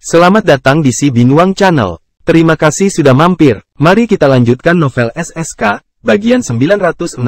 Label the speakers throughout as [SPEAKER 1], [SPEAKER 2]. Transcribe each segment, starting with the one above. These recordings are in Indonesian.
[SPEAKER 1] Selamat datang di Si Binuang Channel. Terima kasih sudah mampir. Mari kita lanjutkan novel SSK, bagian 961.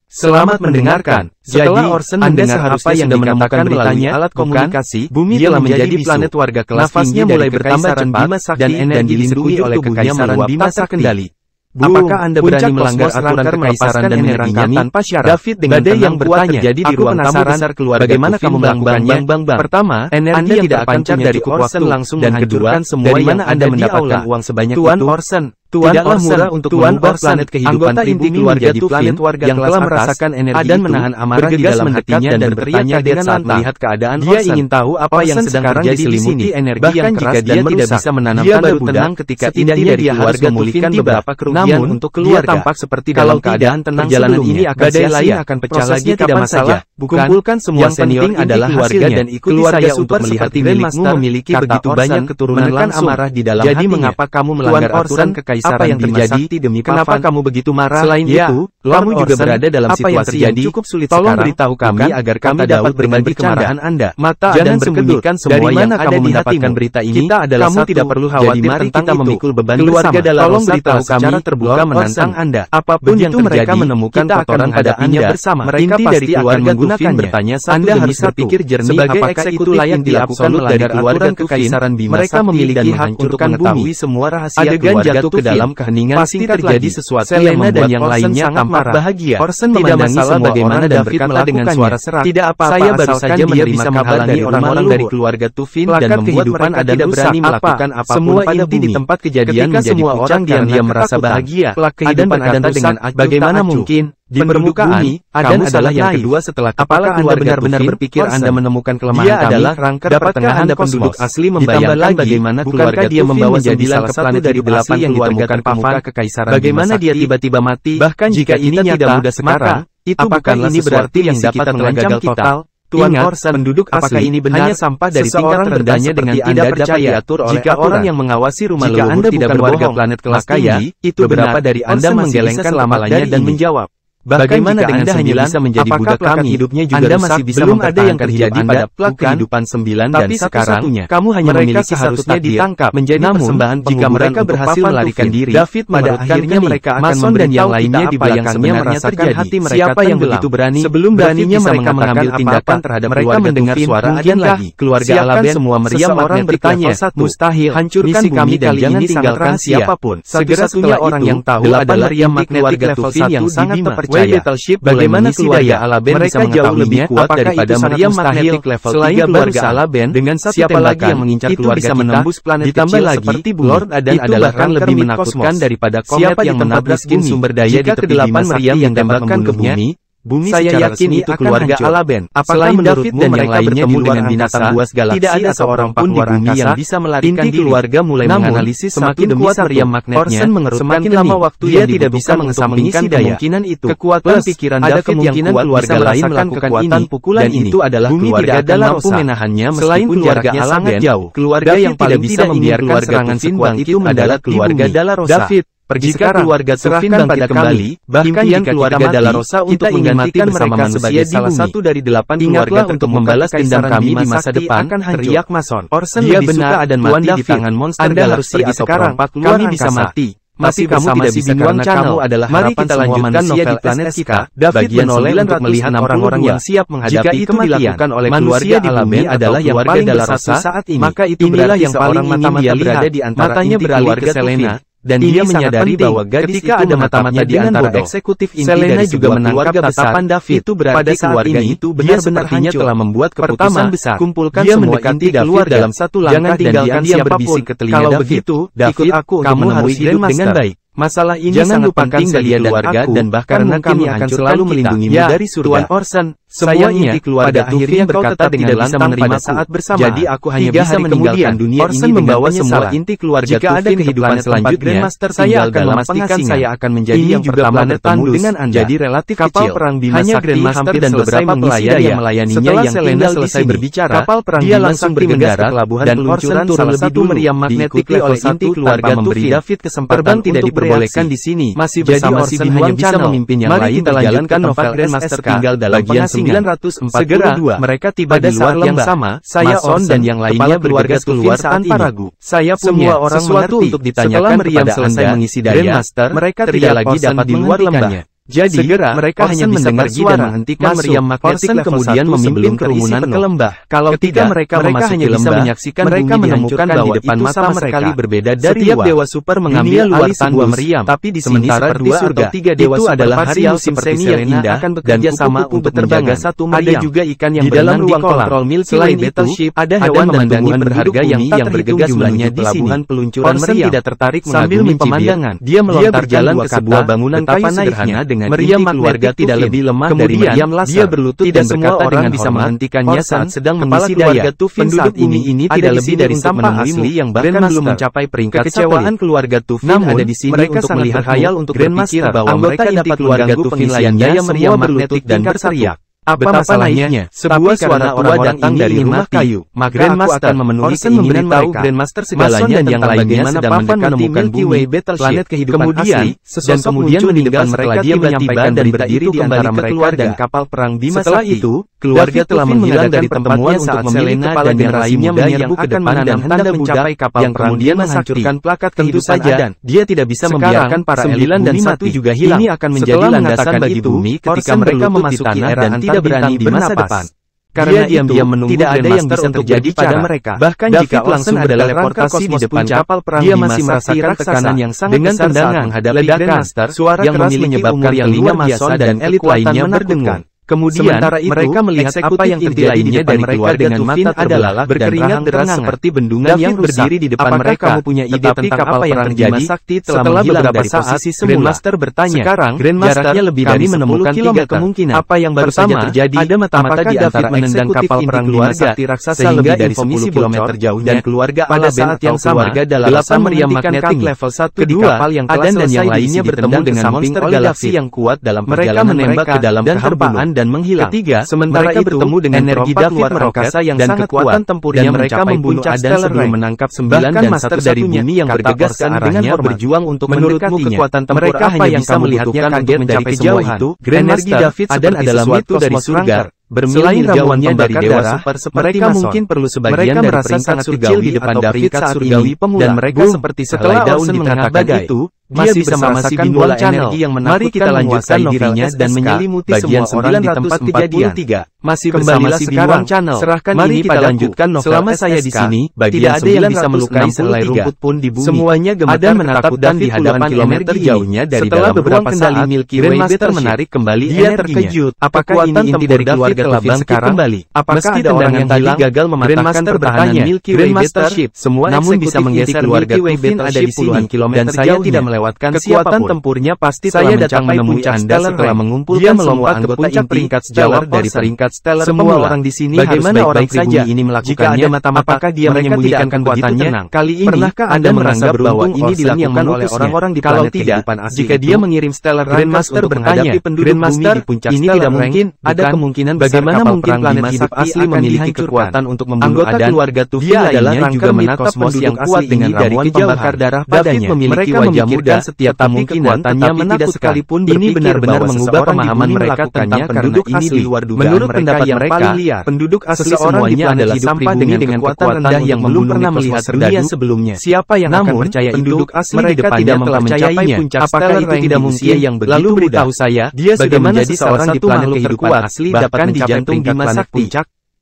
[SPEAKER 1] Selamat mendengarkan. Setelah Orson mendengar apa yang menemukan beritanya, alat komunikasi, bumi telah menjadi planet warga kelas tinggi mulai bertambah cepat, dan energi dilindungi oleh kekaisaran Bima Sakendali. Apakah Anda berani melanggar aturan kekaisaran dan menyerang kami tanpa syarat? David dengan badai yang bertanya, terjadi di ruang tamu besar keluarga. Bagaimana kamu melakukannya? Pertama, energi yang terpancar dari Orson langsung dan kedua, dari mana Anda mendapatkan uang sebanyak itu? Tuan Orson, tidaklah murah untuk mengubah planet kehidupan inti keluarga Tufin yang telah merasakan energi dan menahan amarah di dalam hatinya dan bertanya dengan saat melihat keadaan Dia ingin tahu apa yang sedang terjadi di sini. Bahkan jika dia tidak bisa menanamkan tenang ketika setidaknya dia harus memulihkan beberapa kerugian untuk keluarga. Dia tampak seperti dalam keadaan tenang perjalanan ini akan lain akan pecah lagi tidak masalah. Kumpulkan semua senior adalah keluarga dan ikuti saya untuk melihat milikmu memiliki begitu banyak keturunan langsung. Jadi mengapa kamu melanggar aturan kekaisaran apa yang terjadi demi kenapa kamu begitu marah? Selain itu, kamu juga berada dalam situasi yang cukup sulit. Tolong beritahu kami agar kami dapat berbagi kemarahan Anda. Jangan sembunyikan semua yang kamu mendapatkan berita ini. Kita adalah kamu tidak perlu khawatir tentang kita memikul beban keluarga dalam tolong beritahu kami secara terbuka menantang Anda. Apapun yang terjadi, menemukan kotoran pada Anda bersama. Mereka pasti akan menggunakannya. Bertanya Anda harus berpikir jernih apakah itu layak dilakukan melanggar aturan kekaisaran Bima. Mereka memiliki hak untuk mengetahui semua rahasia keluarga jatuh ke dalam keheningan. Pasti terjadi sesuatu Selena dan yang lainnya tampak bahagia. Orson memandang semua bagaimana dan berkata dengan suara serak, tidak apa-apa, saya baru saja menerima kabar dari orang-orang dari keluarga Tufin dan membuat mereka tidak berani melakukan apapun semua pada bumi. Di tempat kejadian ketika semua orang diam-diam merasa bahagia. Kehidupan berkata dengan bagaimana mungkin di permukaan, Adan adalah yang kedua setelah apakah Anda benar-benar berpikir Anda menemukan kelemahan kami? Dia adalah rangka pertengahan Anda penduduk asli membayangkan bagaimana keluarga dia membawa jadi salah satu dari 8 yang ditemukan pemuka kekaisaran. Bagaimana dia tiba-tiba mati? Bahkan jika ini tidak mudah sekarang, itu bukanlah ini berarti yang dapat mengancam total. Tuan Orson, penduduk apakah ini benar? Hanya sampah dari tingkat terendahnya dengan tidak percaya diatur oleh jika orang yang mengawasi rumah leluhur tidak berwarga planet kelas tinggi, itu beberapa dari Anda menggelengkan lamanya dan menjawab. Bagaimana dengan Anda hanya bisa menjadi budak kami? Hidupnya juga Anda masih bisa belum ada yang terjadi pada plak kehidupan 9 dan sekarang kamu hanya memiliki seharusnya ditangkap menjadi persembahan jika mereka berhasil melarikan diri. David pada akhirnya mereka akan dan yang lainnya di belakangnya merasakan hati mereka siapa yang begitu berani sebelum beraninya mereka mengambil tindakan terhadap mereka mendengar suara Adan lagi. Keluarga Alaben semua meriam orang bertanya mustahil hancurkan kami dan jangan tinggalkan siapapun. Segera setelah orang yang tahu adalah meriam keluarga Tufin yang sangat terpercaya. Battleship bagaimana keluarga Alaben mereka jauh lebih kuat daripada meriam magnetik level 3 keluarga Alaben dengan siapa lagi yang mengincar keluarga bisa menembus planet ditambah lagi seperti Lord Adan adalah kan lebih menakutkan daripada komet yang menabrak sumber daya di tepi Bima Sakti yang ditembakkan ke bumi. Saya yakin itu keluarga Alaben. Apakah menurutmu dan yang lainnya bertemu dengan binatang buas galaksi tidak ada seorang pun di bumi yang bisa melarikan diri? Keluarga mulai menganalisis semakin kuat meriam magnetnya. Semakin lama waktu dia tidak bisa mengesampingkan kemungkinan itu. Kekuatan pikiran David yang kuat keluarga lain melakukan kekuatan pukulan ini. Itu adalah keluarga tidak mampu menahannya meskipun jaraknya sangat jauh. Keluarga yang tidak bisa membiarkan serangan sekuat itu adalah keluarga Dalarosa. David, jika keluarga Tufin bangkit kembali, bahkan jika keluarga Dalarosa untuk menggantikan mereka sebagai salah satu dari 8 keluarga untuk membalas dendam kami di masa depan, teriak Mason. Orson dia benar dan mati di tangan monster galaksi atau sekarang kami bisa mati. Masih kamu tidak bisa karena kamu adalah harapan semua manusia di planet kita. David menoleh untuk melihat orang-orang yang siap menghadapi kematian. Dilakukan oleh keluarga Alaben adalah yang paling Dalarosa saat ini. Maka itu inilah yang paling mata-mata berada di antara matanya beralih ke Selena. Dan dia menyadari bahwa ketika ada mata-mata di antara eksekutif inti Selena juga menangkap tatapan David. Itu berarti keluarga itu benar-benarnya telah membuat keputusan besar. Kumpulkan semua inti keluar dalam satu langkah dan dia berbisik ke telinga David. David, kamu harus hidup dengan baik. Masalah ini jangan lupakan dia dan aku, dan bahkan kami akan selalu melindungimu dari surga. Tuan Orson, semua inti keluarga akhirnya berkata dengan bisa menerima saat bersama. Jadi aku hanya bisa meninggalkan dunia ini membawa semua inti keluarga jika ada kehidupan selanjutnya. Saya akan memastikan saya akan menjadi yang pertama bertemu dengan Anda. Jadi relatif kapal perang Bima Sakti hampir dan beberapa pelayan yang melayaninya yang tinggal selesai berbicara. Kapal perang dia langsung bergegas ke pelabuhan dan Orson turun lebih dulu meriam magnetik oleh inti keluarga memberi David kesempatan tidak diperbolehkan di sini. Masih bersama Si Binuang hanya bisa memimpin yang lain. Mari kita lanjutkan novel Grandmaster tinggal dalam bagian 962. 942. Segera, mereka tiba di luar yang sama. Saya On dan yang lainnya bergegas keluar tanpa ragu. Saya punya sesuatu untuk ditanyakan kepada Anda. Mengisi daya, mereka tidak lagi dapat di luar lembah. Jadi, segera mereka hanya bisa pergi dan menghentikan meriam magnetik kemudian memimpin kerumunan ke lembah. Kalau ketika mereka memasuki lembah, menyaksikan mereka menemukan bahwa di depan mata mereka berbeda dari setiap dewa super mengambil alih sebuah meriam. Tapi di sini seperti surga, 3 dewa itu adalah hari musim semi yang indah dan bekerja sama untuk menjaga satu meriam. Ada juga ikan yang berenang di kontrol Milky Way Battleship. Ada hewan dan tumbuhan berharga yang tak tergegas jumlahnya di pelabuhan peluncuran meriam. Tidak tertarik sambil pemandangan. Dia melontar jalan ke sebuah bangunan kayu sederhana meriam keluarga tidak lebih lemah dari meriam laser. Dia berlutut dan berkata dengan bisa menghentikannya saat sedang mengisi daya. Penduduk ini tidak lebih dari sampah asli yang bahkan belum mencapai peringkat kekecewaan keluarga Tufin ada di sini mereka untuk melihat khayal untuk berpikir bahwa mereka dapat mengganggu pengisiannya meriam magnetik dan berteriak. Apa masalahnya? Sebuah suara tua datang dari rumah kayu. Maka aku akan memenuhi keinginan mereka. Grandmaster segalanya dan yang lainnya sedang menemukan Milky Way Battleship, planet kehidupan asli, dan kemudian meninggal setelah dia menyampaikan dan berdiri di antara mereka dan kapal perang Bima Sakti. Setelah itu, keluarga telah menghilang dari pertemuan saat Selena dan yang lainnya menyerbu ke depan dan hendak mencapai kapal yang kemudian menghancurkan plakat tentu saja. Dia tidak bisa membiarkan para 9 dan 1 juga hilang. Ini akan menjadi landasan bagi bumi ketika mereka memasuki era dan tidak berani di masa depan. Karena diam-diam menunggu tidak ada yang bisa terjadi pada mereka. Bahkan jika langsung berteleportasi di depan kapal perang dia masih merasakan tekanan yang sangat dengan tendangan menghadapi Grandmaster yang menyebabkan telinga Mason dan elit lainnya berdengung. Kemudian, mereka melihat apa yang terjadi lainnya dan mereka dengan mata adalah berkeringat deras seperti bendungan yang berdiri di depan mereka. Kamu punya ide tentang apa yang terjadi? Setelah beberapa saat, Grandmaster bertanya. Sekarang, jaraknya lebih dari menemukan 3 kemungkinan. Apa yang baru saja terjadi? Ada mata-mata di antara menendang kapal perang Bima Sakti raksasa lebih dari 10 km jauh dan keluarga pada saat yang sama. Delapan meriam magnetik level 1 di kapal yang telah selesai dan yang lainnya bertemu dengan monster galaksi yang kuat dalam perjalanan menembak ke dalam kehampaan dan menghilang. Ketiga, sementara mereka bertemu dengan energi David angkasa yang dan kekuatan tempurnya mereka membunuh Adan sebelum menangkap 9 dan 1 dari bumi yang bergegas ke arahnya berjuang untuk mendekatinya. Kekuatan mereka hanya bisa melihatnya kaget dari kejauhan. Energi David Adan adalah mitos dari surga. Selain rawannya dari dewa super seperti mereka mungkin perlu sebagian dari peringkat kecil di depan David saat surgawi pemula dan mereka seperti sehelai daun di tengah badai itu. Dia bisa merasakan bola energi yang menakutkan. Mari kita lanjutkan dirinya dan menyelimuti bagian 9 di tempat kejadian. Masih bersama si Binwang Channel. Serahkan ini pada lanjutkan novel selama saya di sini. Tidak ada yang bisa melukai sehelai rumput pun di bumi. Semuanya gemetar ketakutan di hadapan kilometer jauhnya dari setelah beberapa saat Milky Way Master menarik kembali dia terkejut. Apakah ini inti dari keluarga telah bangkit kembali? Apakah ada orang yang hilang gagal mematahkan pertahanan Milky Way Battleship? Semua namun bisa menggeser keluarga Tufin ada di puluhan kilometer dan saya tidak melewatkan kekuatan tempurnya pasti saya datang menemui Anda setelah mengumpulkan semua anggota peringkat stellar dari peringkat stellar semua orang di sini. Bagaimana orang saja ini melakukannya? Jika ada mata-mata apakah dia menyembunyikan kekuatannya? Kali ini pernahkah Anda merasa bahwa ini dilakukan oleh orang-orang di planet kehidupan asli? Jika dia mengirim stellar Grandmaster menghadapi penduduk bumi di puncak ini tidak mungkin. Ada kemungkinan bagaimana mungkin planet hidup asli memiliki kekuatan untuk membunuh Adan? Keluarga Tufin lainnya juga menatap penduduk yang kuat dengan ramuan pembakar darah padanya. Memiliki wajah muda setiap kemungkinannya menakutkan sekalipun. Ini benar-benar mengubah pemahaman mereka tentang penduduk asli luar dugaan. Menurut pendapat mereka, penduduk asli semuanya adalah sampah dengan kekuatan rendah yang belum pernah melihat dunia sebelumnya. Siapa yang akan percaya penduduk asli mereka tidak mempercayainya? Apakah itu tidak mungkin? Yang lalu beritahu saya, dia sudah menjadi seorang di planet kehidupan asli dapat di jantung Bima Sakti.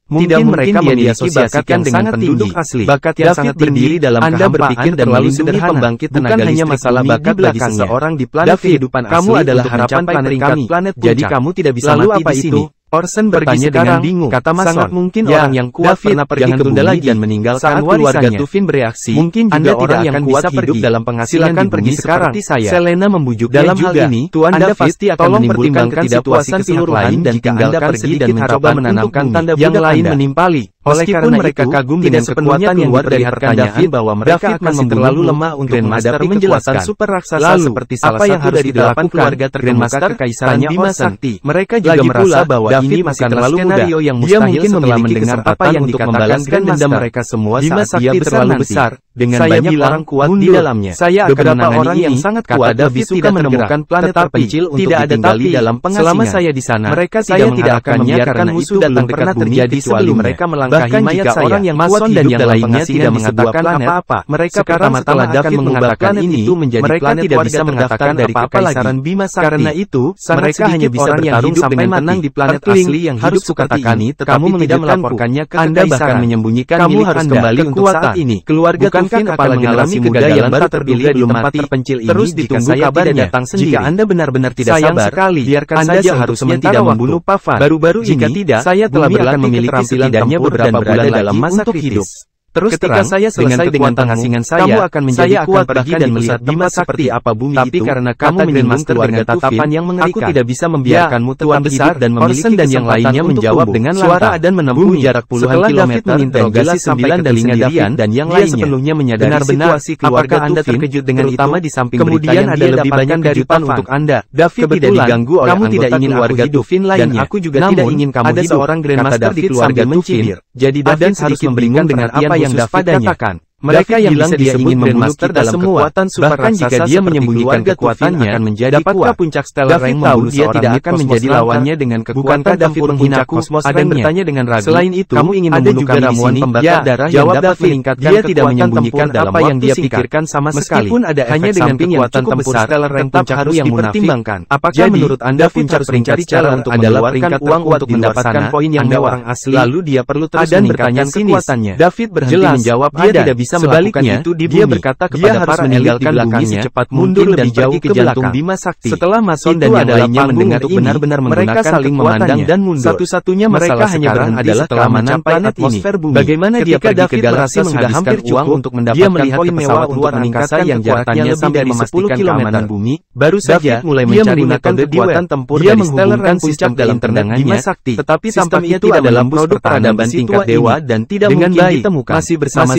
[SPEAKER 1] Mungkin mereka memiliki bakat yang sangat tinggi. Bakat yang sangat berdiri dalam Anda berpikir dan terlalu sederhana. Pembangkit bukan hanya masalah bakat bagi seseorang di planet kehidupan asli. Kamu adalah harapan planet kami. Jadi kamu tidak bisa mati di sini. Orson bertanya dengan bingung, kata Mason. Sangat mungkin orang yang kuat pernah pergi ke bumi lagi dan meninggalkan keluarga Tufin bereaksi. Mungkin juga orang yang kuat hidup dalam penghasilan di bumi seperti saya. Selena membujuk dalam hal ini, Tuan David pasti akan menimbulkan ketidakpuasan pihak lain dan jika Anda pergi dan mencoba menanamkan tanda yang lain menimpali. Meskipun mereka kagum dengan kekuatan yang diberikan David bahwa mereka akan terlalu lemah untuk menghadapi kekuatan super raksasa seperti salah satu dari 8 keluarga terkemuka kekaisaran Bima Sakti. Mereka juga merasa bahwa ini masih terlalu mudah. Dia mungkin setelah mendengar apa yang dikatakan dendam mereka semua saat dia terlalu besar, dengan banyak orang kuat di dalamnya. Saya akan menangani orang yang sangat kuat. David suka menemukan planet terpencil untuk ditinggali dalam pengasingan. Selama saya di sana, mereka tidak akan membiarkan musuh datang dekat bumi kecuali mereka melangkahi mayat saya. Orang yang kuat dan yang lainnya tidak mengatakan apa-apa. Mereka pertama-tama David mengubahkan itu menjadi planet tidak bisa mengatakan dari kekaisaran Bima Sakti. Karena itu, mereka hanya bisa bertarung sampai menang di planet asli yang hidup seperti ini. Kamu tidak melaporkannya ke Anda bahkan menyembunyikan kamu harus kembali untuk saat ini. Keluarga Tufin akan mengalami kegagalan baru terpilih di tempat terpencil ini. Terus ditunggu kabarnya. Jika Anda benar-benar tidak sabar, biarkan saja harusnya tidak membunuh Pavan. Baru-baru ini, saya telah berlatih memiliki setidaknya beberapa bulan dalam masa kritis. Terus ketika saya selesai dengan pengasingan saya, kamu akan menjadi kuat bahkan dan melihat Bima seperti apa bumi itu. Tapi karena kamu menyinggung keluarga tatapan yang mengerikan, aku tidak bisa membiarkanmu tetap besar dan memiliki dan yang lainnya menjawab dengan suara Adan menempuh jarak puluhan kilometer. Menginterogasi 9 telinga David dan yang lainnya sepenuhnya menyadari situasi keluarga Anda terkejut dengan itu. Di samping kemudian ada lebih banyak kejutan untuk Anda. David tidak diganggu oleh kamu tidak ingin keluarga Tufin lainnya. Aku juga tidak ingin kamu hidup. Ada seorang Grandmaster di keluarga mencibir. Jadi David harus memberikan dengan apa yang David katakan. Mereka yang bilang dia ingin membunuh kita dalam kekuatan super bahkan jika dia menyembunyikan kekuatannya akan menjadi kuat. Puncak stellar rank tahu dia tidak akan menjadi lawannya dengan kekuatan David menghina kosmos. Ada bertanya dengan ragu. Selain itu, kamu ingin membunuh kami ramuan pembakar darah yang dapat meningkatkan dia tidak menyembunyikan apa yang dia pikirkan sama sekali. Meskipun ada hanya dengan kekuatan tempur stellar rank puncak harus yang dipertimbangkan. Apakah menurut Anda puncak mencari cara untuk mengeluarkan uang untuk mendapatkan poin yang orang asli? Lalu dia perlu terus meningkatkan kekuatannya. David berhenti menjawab dia tidak bisa. Sebaliknya, dia berkata kepada para elit di belakangnya, secepat mundur lebih jauh ke jantung Bima Sakti. Setelah Mason dan yang lainnya mendengar ini, benar-benar mereka saling memandang dan mundur. Satu-satunya masalah yang sekarang adalah keamanan planet atmosfer bumi. Bagaimana dia pergi ke galaksi sudah hampir cukup untuk mendapatkan poin mewah untuk angkasa yang jaraknya sampai memastikan keamanan bumi. Baru saja mulai mencari metode kekuatan tempur dari stellar puncak dalam terdengannya, tetapi tampaknya itu adalah produk peradaban tingkat dewa dan tidak mungkin ditemukan. Masih bersama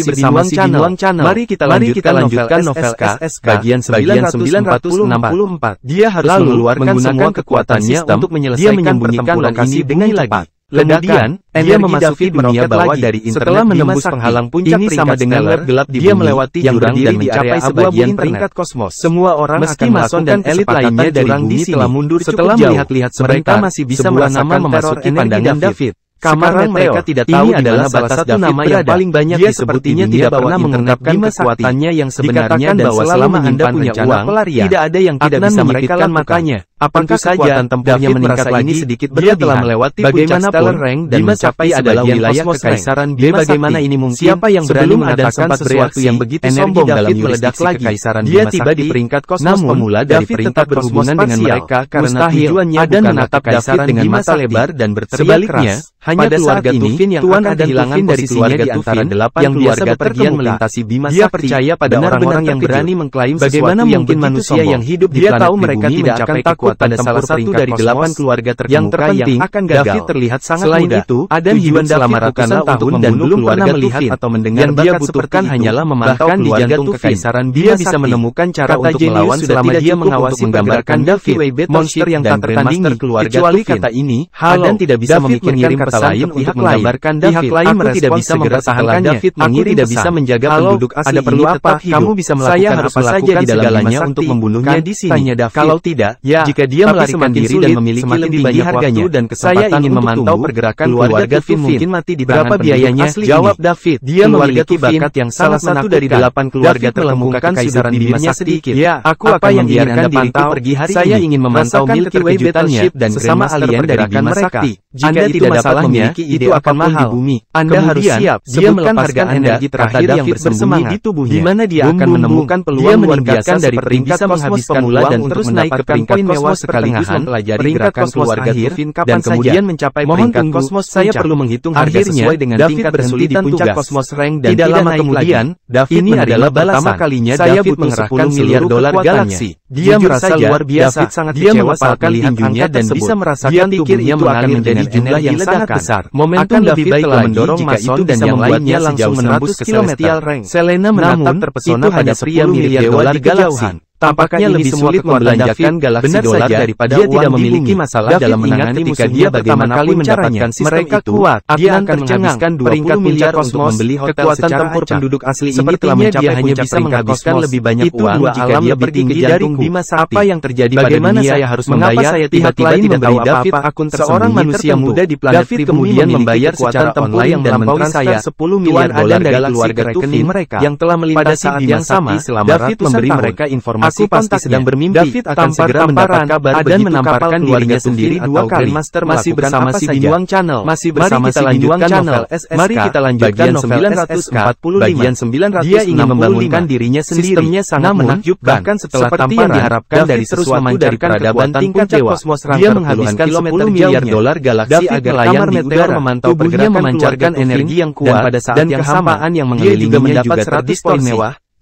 [SPEAKER 1] Binuang Channel. Mari kita lanjutkan novel SSK bagian 964. Dia harus mengeluarkan semua kekuatannya untuk menyelesaikan pertempuran ini dengan cepat. Kemudian, dia memasuki dunia bawah dari internet. Setelah menembus penghalang puncak ini sama dengan lab gelap di bumi, dia melewati jurang dan mencapai sebuah peringkat kosmos. Semua orang meski Mason dan elit lainnya dari bumi telah mundur setelah melihat-lihat sebentar, mereka masih bisa merasakan memasuki pandangan David. Sekarang mereka tidak tahu adalah salah satu nama yang paling banyak dia sepertinya tidak pernah mengungkapkan kekuatannya yang sebenarnya dan selama Anda punya uang, tidak ada yang tidak bisa menyikitkan matanya. Apakah kekuatan tempurnya meningkat lagi sedikit berlebihan? Dia telah melewati puncak stellar rank dan mencapai adalah wilayah kekaisaran Bima Sakti. Bagaimana ini mungkin? Siapa yang berani mengatakan sesuatu yang begitu sombong dalam meledak lagi? Dia tiba di peringkat kosmos pemula dari peringkat berhubungan dengan mereka karena tujuannya bukan menatap David dengan mata lebar dan berteriak keras. Hanya keluarga Tufin yang akan kehilangan dari keluarga di antara 8 yang biasa bepergian melintasi Bima Sakti. Dia percaya pada orang-orang yang berani mengklaim sesuatu yang manusia yang hidup di planet mereka tidak akan takut pada salah satu dari 8 keluarga terkemuka yang akan gagal. David terlihat sangat muda. Selain itu, Adan Hyun selama ratusan tahun dan belum pernah melihat atau mendengar yang dia butuhkan hanyalah memantau di jantung kekaisaran. Dia bisa menemukan cara untuk melawan selama dia mengawasi menggambarkan David, monster yang tak tertandingi. Kecuali kata ini, Adan tidak bisa memikirkan kata lain untuk menggambarkan David. Aku tidak bisa mempertahankannya. Aku tidak bisa menjaga penduduk asli. Ada perlu apa? Kamu bisa melakukan apa saja di dalamnya untuk membunuhnya di sini. Kalau tidak, jika dia melarikan diri dan memiliki lebih banyak harganya dan kesempatan, saya ingin memantau pergerakan keluarga Tufin mungkin mati di berapa biayanya? Jawab David. Dia memiliki bakat yang salah satu dari 8 keluarga terkemuka kekaisaran Bima Sakti. Ya, aku akan membiarkan diriku pergi hari ini. Saya ingin memantau Milky Way Battleship dan sesama alien dari Bima Sakti. Jika tidak dapat memiliki itu akan mahal di bumi. Anda harus siap. Dia melepaskan energi terakhir yang bersembunyi di tubuhnya. Di mana dia akan menemukan peluang luar biasa dari peringkat kosmos pemula dan terus naik ke peringkat kosmos Kosmos sekaligus mempelajari gerakan keluarga Tufin dan kemudian mencapai peringkat Kosmos. Saya perlu menghitung harga sesuai dengan tingkat kesulitan tugas. Kosmos rank dan tidak lama kemudian, David ini adalah pertama kalinya saya mengerahkan miliar dolar galaksi. Dia merasa luar biasa. David sangat kecewa saat melihat tinjunya dan bisa merasakan tubuhnya mengalir dengan jumlah yang sangat besar. Momentum David telah mendorong Mason dan yang lainnya langsung menembus ke Celestial Rank. Selena menatap terpesona pada pria miliar dolar di galaksi. Tampaknya lebih sulit membelanjakan galaksi dolar daripada dia tidak memiliki masalah dalam menangani ketika dia pertama kali mendapatkan mereka kuat. Dia akan menghabiskan 20 miliar untuk membeli hotel secara tempur penduduk asli ini telah mencapai hanya bisa menghabiskan lebih banyak uang jika dia pergi ke jantung Bima Sakti. Apa yang terjadi pada dunia? Saya harus membayar. Saya tiba-tiba tidak tahu David akun seorang manusia muda di planet David kemudian membayar secara online dan mentransfer 10 miliar dolar dari keluarga rekening mereka yang telah melintasi Bima Sakti selama David memberi mereka informasi. Aku pasti sedang bermimpi. David akan segera mendapat kabar dan menamparkan dirinya sendiri 2 kali. Masih bersama si Binuang Channel. Masih bersama si Binuang Channel. Mari kita lanjutkan novel 945. Bagian 965. Dia ingin membangunkan dirinya sendiri. Sistemnya sangat menakjubkan. Bahkan setelah tamparan diharapkan dari sesuatu dari peradaban tingkat dewa. Dia menghabiskan 10 miliar dolar galaksi agar layar meteor memantau pergerakan memancarkan energi yang kuat dan pada saat yang bersamaan yang mengelilinginya juga terdistorsi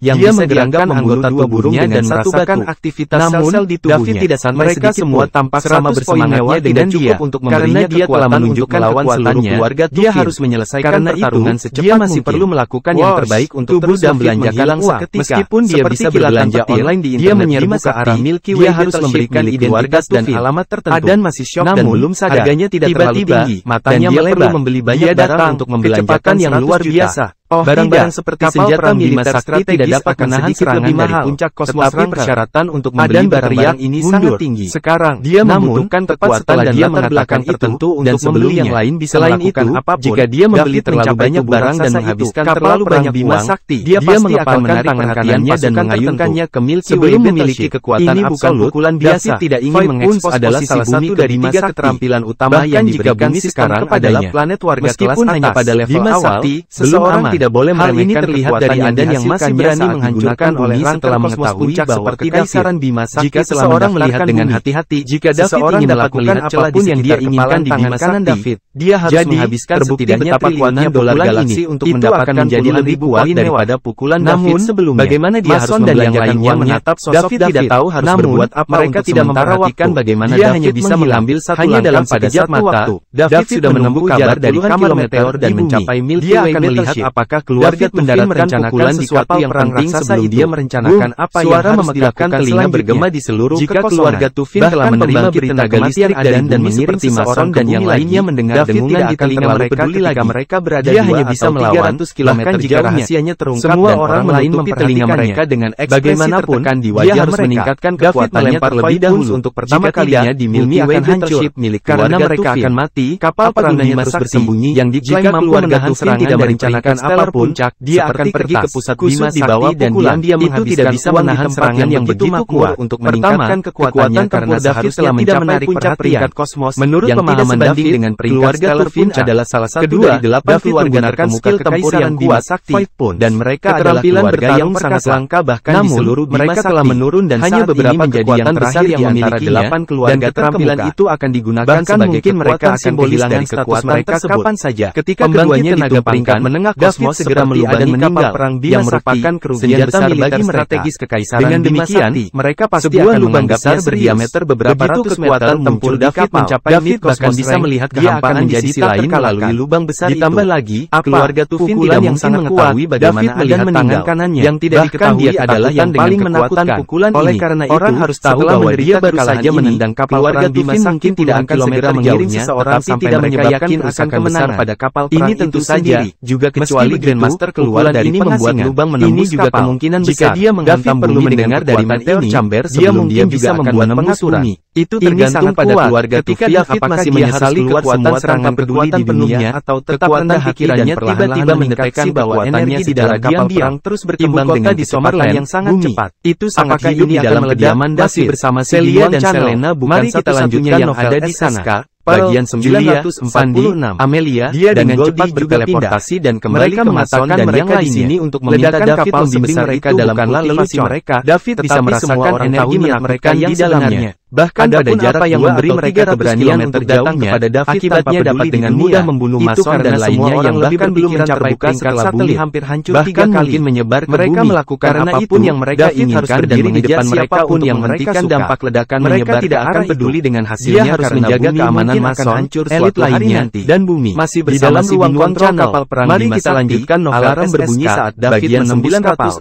[SPEAKER 1] yang dia bisa dianggap anggota tubuhnya dan merasakan aktivitas sel-sel di tubuhnya. David tidak santai mereka semua tampak sama bersemangatnya dengan cukup untuk memberinya dia telah menunjukkan melawan seluruh keluarga Tufin. Dia harus menyelesaikan pertarungan secepat dia masih perlu melakukan yang terbaik untuk terus membelanjakan uang. Meskipun dia bisa berbelanja online di internet, dia menyerbu ke arah Milky Way. Dia harus memberikan identitas dan alamat tertentu. Adan masih syok dan belum sadar. Harganya tidak terlalu tinggi, matanya melebar. Membeli banyak barang untuk membelanjakan yang luar biasa. Barang-barang seperti senjata militer sakti tidak dapat menahan serangan dari puncak kosmos. Tetapi persyaratan untuk membeli barang-barang ini sangat tinggi. Sekarang, dia membutuhkan kekuatan dan latar belakang tertentu untuk membeli yang lain bisa melakukan apapun. Jika dia membeli terlalu banyak barang dan menghabiskan terlalu banyak Bima Sakti, dia pasti akan menarik perhatiannya dan mengayunkannya ke Milky Way. Sebelum memiliki kekuatan absolut, David tidak ingin mengekspos adalah salah satu dari 3 keterampilan utama yang diberikan sekarang adalah planet warga kelas atas. Pada level awal, seseorang tidak boleh meremehkan terlihat dari Adan yang masih berani menghancurkan oleh setelah mengetahui bahwa kekaisaran Bima Sakti jika seseorang melihat dengan hati-hati jika David ingin melakukan apapun yang dia inginkan di Bima Sakti, David dia harus menghabiskan setidaknya triliunan dolar galaksi untuk mendapatkan menjadi lebih kuat daripada pukulan David sebelumnya. Bagaimana dia harus membelanjakan uang menatap sosok David tidak tahu harus berbuat apa. Mereka tidak memperhatikan bagaimana dia hanya bisa mengambil satu langkah pada satu waktu. David sudah menunggu kabar dari kamar meteor dan mencapai Milky Way. Dia akan melihat apakah keluarga Tufin merencanakan sesuatu yang penting sebelum dia merencanakan apa yang harus dilakukan. Telinga bergema di seluruh jika keluarga Tufin telah menerima berita kematian Adan dan mengirim Mason dan yang lainnya mendengar dengungan di telinga mereka ketika mereka berada dia hanya bisa melawan 300 km jika rahasianya terungkap semua orang lain telinga mereka dengan ekspresi tertekan di wajah. Dia harus meningkatkan kekuatannya terlebih dahulu untuk pertama kalinya di Milky Way hancur milik karena mereka akan mati. Kapal perangnya terus bersembunyi yang diklaim mampu menahan serangan tidak merencanakan apapun. Dia akan pergi ke pusat Bima Sakti dan dia menghabiskan bisa menahan serangan yang begitu kuat untuk meningkatkan kekuatannya karena David telah mencapai puncak peringkat kosmos. Menurut pemahaman David dengan keluarga Tufin adalah salah satu dari 8 keluarga terkemuka kekaisaran Bima Sakti dan mereka adalah keluarga yang sangat langka bahkan di seluruh mereka telah menurun dan hanya beberapa kekuatan besar yang memilikinya dan keterampilan itu akan digunakan sebagai mungkin mereka akan kehilangan kekuatan mereka kapan saja ketika keduanya tenaga peringkat menengah kosmos segera melubani kapal perang Bima yang merupakan kerugian besar bagi strategis kekaisaran. Dengan demikian, mereka pasti akan lubang besar berdiameter beberapa ratus meter tempur David mencapai David bahkan bisa melihat kehampaan menjadi sisi lain melalui lubang besar itu. Ditambah lagi, keluarga Tufin tidak mungkin mengetahui bagaimana melihat tangan kanannya yang tidak diketahui adalah yang paling menakutkan pukulan ini. Oleh karena itu, orang harus tahu bahwa dia baru saja menendang kapal perang Bima Sakti tidak akan segera mengirim seseorang sampai mereka yakin akan kemenangan pada kapal perang ini tentu saja juga kecuali Grandmaster keluar dari ini membuat lubang menembus juga kapal. Kemungkinan jika dia menghantam bumi mendengar dari meteor chamber dia mungkin bisa membuat pengaturan. Itu tergantung pada keluarga Tufin apakah masih menyesali kekuatan serangan peduli di dunia atau tetap rendah pikirannya tiba-tiba mendeteksi bahwa energi di dalam kapal perang terus berkembang dengan kecepatan yang sangat cepat. Itu sangat hidup di dalam kediaman David bersama Celia dan Selena bukan satu-satunya yang ada di sana. Bagian 946, Amelia dan Goldie juga teleportasi dan kembali ke Mason dan mereka di sini untuk meminta David memberi mereka dalam kultivasi mereka. David bisa merasakan energi minat mereka yang di dalamnya. Bahkan pada jarak yang memberi mereka keberanian untuk datang kepada David akibatnya dapat dengan mudah membunuh Mason dan lainnya yang bahkan belum mencapai peringkat satelit hampir hancur bahkan mungkin menyebar ke mereka bumi. Melakukan apapun yang mereka inginkan dan mengejar siapapun yang menghentikan dampak ledakan mereka tidak akan peduli dengan hasilnya harus menjaga keamanan Mason, hancur elit lainnya dan bumi masih bersama si ruang kontrol kapal perang. Mari kita lanjutkan novel alarm berbunyi saat David menembus kapal.